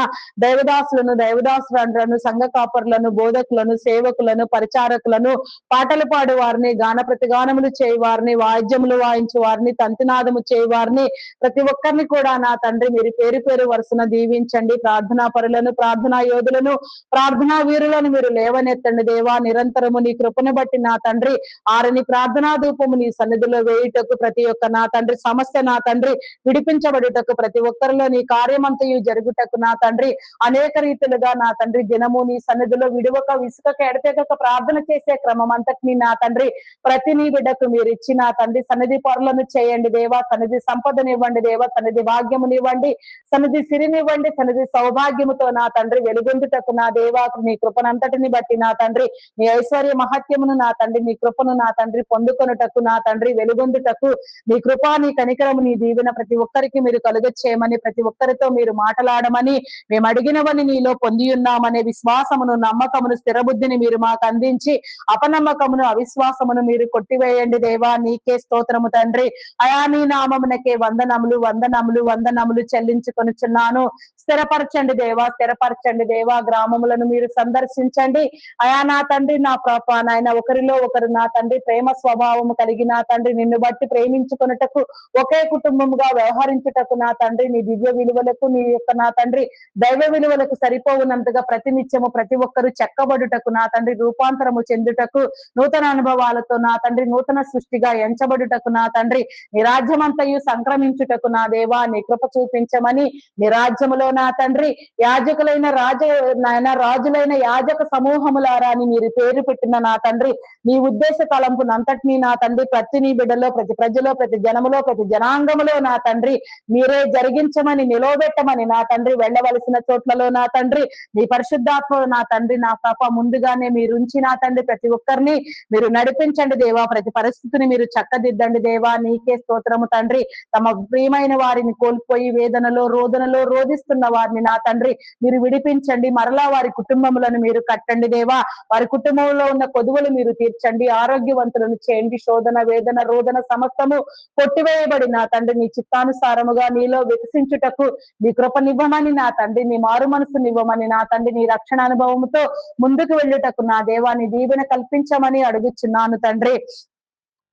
దైవదాసులను, దైవదాసులను, సంఘ కాపరులను, బోధకులను, సేవకులను, పరిచారకులను, పాటలు పాడు వారిని, గాన ప్రతిగానములు చేయవారిని, వాయిద్యములు వాయించు వారిని, తంతినాదము చేయవారిని ప్రతి ఒక్కరిని కూడా నా తండ్రి మీరు పేరు పేరు వరుసన దీవించండి. ప్రార్థనా పరులను, ప్రార్థనా యోధులను, ప్రార్థనా వీరులను మీరు లేవనెత్తండి దేవా. నిరంతరము నీ కృపను బట్టి నా తండ్రి ఆరని ప్రార్థనా ధూపము నీ సన్నిధిలో వేయుటకు, ప్రతి ఒక్క నా తండ్రి సమస్య నా తండ్రి విడిపించబడుటకు, ప్రతి ఒక్కరిలో నీ కార్యమంతయు జరుగుటకు నా తండ్రి అనేక రీతులుగా నా తండ్రి దినము నీ సన్నిధిలో విడువక విసుకక ఎడతెగక ప్రార్థన చేసే క్రమం అంతటిని నా తండ్రి ప్రతి నీ బిడ్డకు మీరు ఇచ్చి నా తండ్రి సన్నిధి పరులను చేయండి దేవా. సన్నిధి సంపదనివ్వండి దేవా, సన్నిధి భాగ్యమునివ్వండి, సన్నిధి సిరినివ్వండి, సన్నిధి సౌభాగ్యముతో నా తండ్రి వెలుగొందుటకు నా దేవా నీ కృపనంతటిని బట్టి నా తండ్రి నీ ఐశ్వర్య మహత్యమును నా తండ్రి నీ కృపను నా తండ్రి పొందుకొనుటకు నా తండ్రి వెలుగొందుటకు నీ కృప నీ కనికరము నీ దీవెన ప్రతి ఒక్కరికి మీరు కలుగచేయమని, ప్రతి ఒక్కరితో మీరు మాట్లాడమని, మేము అడిగినవని నీలో పొంది ఉన్నామనే విశ్వాసమును, నమ్మకమును, స్థిరబుద్ధిని మీరు మాకు అందించి అపనమ్మకమును, అవిశ్వాసమును మీరు కొట్టివేయండి దేవా. నీకే స్తోత్రము తండ్రి. అయా నీ నామమునకే వందనములు వందనములు వందనములు చెల్లించుకొనుచున్నాను. స్థిరపరచండి దేవా, స్థిరపరచండి దేవా. గ్రామములను మీరు సందర్శించండి అయా నా తండ్రి నా ప్రభ నాయన. ఒకరిలో ఒకరిలో ఒకరు నా తండ్రి ప్రేమ స్వభావము కలిగి నా తండ్రి నిన్ను బట్టి ప్రేమించుకొనుటకు ఒకే కుటుంబముగా వ్యవహరించుటకు నా తండ్రి నీ దివ్య విలువలకు నీ యొక్క నా తండ్రి దైవ విలువలకు సరిపోవునంతగా ప్రతినిత్యము ప్రతి ఒక్కరు చెక్కబడుటకు నా తండ్రి రూపాంతరము చెందుటకు నూతన అనుభవాలతో నా తండ్రి నూతన సృష్టిగా ఎంచబడుటకు నా తండ్రి నీ రాజ్యమంతయు సంక్రమించుటకు నా దేవా నీ కృప చూపించమని నీ రాజ్యములో నా తండ్రి యాజకులైన రాజులైన యాజక సమూహములారా అని మీరు పేరు పెట్టిన నా తండ్రి నీ ఉద్దేశ తలంపునంతటినీ నా తండ్రి ప్రతి నీ బిడ్డలో ప్రతి ప్రజలో ప్రతి జనములో ప్రతి జనాంగములో నా తండ్రి మీరే జరిగించమని నిలవబెట్టమని నా తండ్రి వెళ్ళవలసిన చోట్లలో నా తండ్రి నీ పరిశుద్ధాత్మ నా తండ్రి నా పాప ముందుగానే మీరు ఉంచి నా తండ్రి ప్రతి ఒక్కరిని మీరు నడిపించండి దేవా ప్రతి పరిస్థితిని మీరు చక్కదిద్దండి దేవా నీకే స్తోత్రము తండ్రి తమ ప్రియమైన వారిని కోల్పోయి వేదనలో రోదనలో రోధిస్తున్న వారిని నా తండ్రి మీరు విడిపించండి మరలా వారి కుటుంబములను మీరు కట్టండి దేవా వారి కుటుంబంలో ఉన్న కొదువులు మీరు తీర్చండి ఆరోగ్యవంతులను చేయండి శోధన వేదన రోదన సమస్తము కొట్టివేయబడి నా తండ్రి నీ చిత్తానుసారముగా నీలో వికసించుటకు నీ కృపనివ్వమని నా తండ్రి నీ మారు మనసునివ్వమని నా తండ్రి నీ రక్షణ అనుభవముతో ముందుకు వెళ్ళుటకు నా దేవాన్ని దీవెన కల్పించమని అడుగుచున్నాను తండ్రి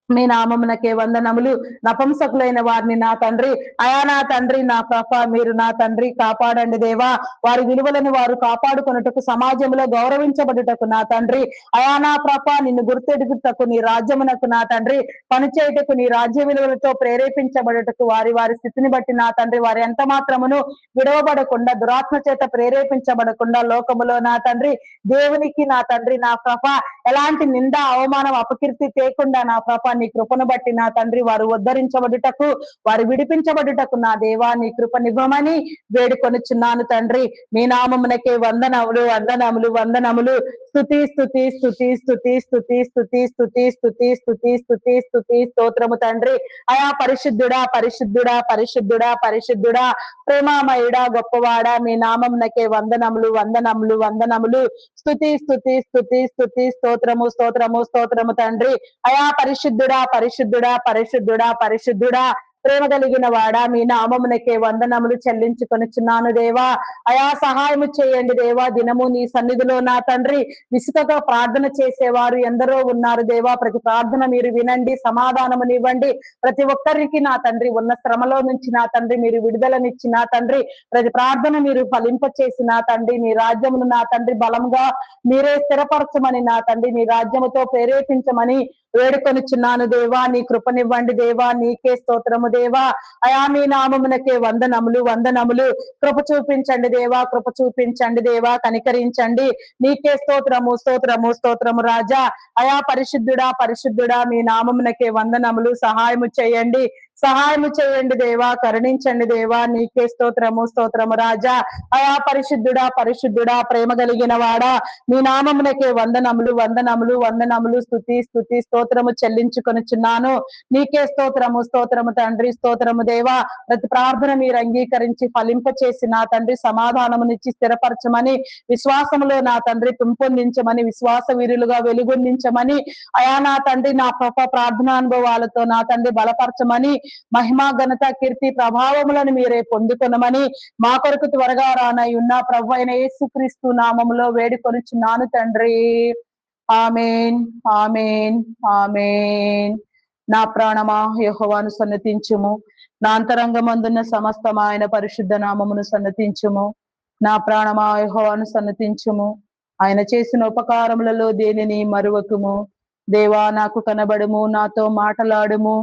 మీ నామమునకే వందనములు నపంసకులైన వారిని నా తండ్రి అయా నా తండ్రి నా పాప మీరు నా తండ్రి కాపాడండి దేవా వారి విలువలను వారు కాపాడుకొనుటకు సమాజంలో గౌరవించబడుటకు నా తండ్రి అయా నా పాప నిన్ను గుర్తెడుగుటకు నీ రాజ్యమునకు నా తండ్రి పనిచేయుటకు నీ రాజ్య విలువలతో ప్రేరేపించబడుటకు వారి వారి స్థితిని బట్టి నా తండ్రి వారి ఎంత మాత్రమును విడవబడకుండా దురాత్మ చేత ప్రేరేపించబడకుండా లోకములో నా తండ్రి దేవునికి నా తండ్రి నా పాప ఎలాంటి నింద అవమానం అపకీర్తి తేకుండా నా పాప నీ కృపను బట్టి నా తండ్రి వారు ఉద్ధరించబడుటకు వారు విడిపించబడుటకు నా దేవా నీ కృపనివ్వమని వేడుకొనుచున్నాను తండ్రి మీ నామమునకే వందనములు వందనములు వందనములు స్తుతి స్తుతి స్తుతి స్తుతి స్తుతి స్తుతి స్తుతి స్తుతి స్తుతి స్తుతి స్తుతి స్తోత్రము తండ్రి అయా పరిశుద్ధుడా పరిశుద్ధుడా పరిశుద్ధుడా పరిశుద్ధుడా ప్రేమామయుడా గొప్పవాడా మీ నామమునకే వందనములు వందనములు వందనములు స్తుతి స్తుతి స్తుతి స్తుతి స్తోత్రము స్తోత్రము స్తోత్రము తండ్రి అయా పరిశుద్ధుడా పరిశుద్ధుడా పరిశుద్ధుడా పరిశుద్ధుడా ప్రేమ కలిగిన వాడా మీ నామమునకే వందనములు చెల్లించుకొనుచున్నాను దేవా అయా సహాయము చేయండి దేవా దినము నీ సన్నిధిలో నా తండ్రి విసుకగా ప్రార్థన చేసేవారు ఎందరో ఉన్నారు దేవా ప్రతి ప్రార్థన మీరు వినండి సమాధానమునివ్వండి ప్రతి ఒక్కరికి నా తండ్రి ఉన్న శ్రమలో నుంచి నా తండ్రి మీరు విడుదలనిచ్చి నా తండ్రి ప్రతి ప్రార్థన మీరు ఫలింపచేసి నా తండ్రి నీ రాజ్యమును నా తండ్రి బలంగా మీరే స్థిరపరచమని నా తండ్రి నీ రాజ్యముతో ప్రేరేపించమని వేడుకొనుచున్నాను దేవా నీ కృపనివ్వండి దేవా నీకే స్తోత్రము దేవా అయా మీ నామమునకే వందనములు వందనములు కృప చూపించండి దేవా కృప చూపించండి దేవా కనికరించండి నీకే స్తోత్రము స్తోత్రము స్తోత్రము రాజా అయా పరిశుద్ధుడా పరిశుద్ధుడా మీ నామమునకే వందనములు సహాయము చేయండి సహాయము చేయండి దేవా కరుణించండి దేవా నీకే స్తోత్రము స్తోత్రము రాజా అయా పరిశుద్ధుడా పరిశుద్ధుడా ప్రేమ కలిగిన వాడా మీ నామమునకే వందనములు వందనములు వందనములు స్తుతి స్తుతి స్తోత్రము చెల్లించుకొనుచున్నాను నీకే స్తోత్రము స్తోత్రము తండ్రి స్తోత్రము దేవా ప్రతి ప్రార్థన మీరు అంగీకరించి ఫలింపచేసి నా తండ్రి సమాధానమునిచ్చి స్థిరపరచమని విశ్వాసములో నా తండ్రి పెంపొందించమని విశ్వాస వీరులుగా వెలుగొందించమని అయా నా తండ్రి నా ప్రార్థనానుభవాలతో నా తండ్రి బలపరచమని మహిమా ఘనత కీర్తి ప్రభావములను మీరే పొందుకొనమని మా కొరకు త్వరగా రానై ఉన్న ప్రభు అయిన యేసుక్రీస్తు నామములో వేడుకొనుచున్నాను తండ్రి ఆమేన్ ఆమేన్ ఆమేన్ నా ప్రాణమా యెహోవాను సన్నతించుము నా అంతరంగమందున్న సమస్తం ఆయన పరిశుద్ధ నామమును సన్నతించుము నా ప్రాణమా యెహోవాను సన్నతించుము ఆయన చేసిన ఉపకారములలో దేనిని మరువకుము దేవా నాకు కనబడుము నాతో మాటలాడుము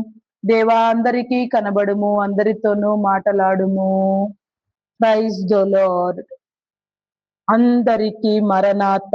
దేవా అందరికీ కనబడుము అందరితోనూ మాటలాడుము ప్రైజ్ ద లార్డ్ అందరికీ మరణాత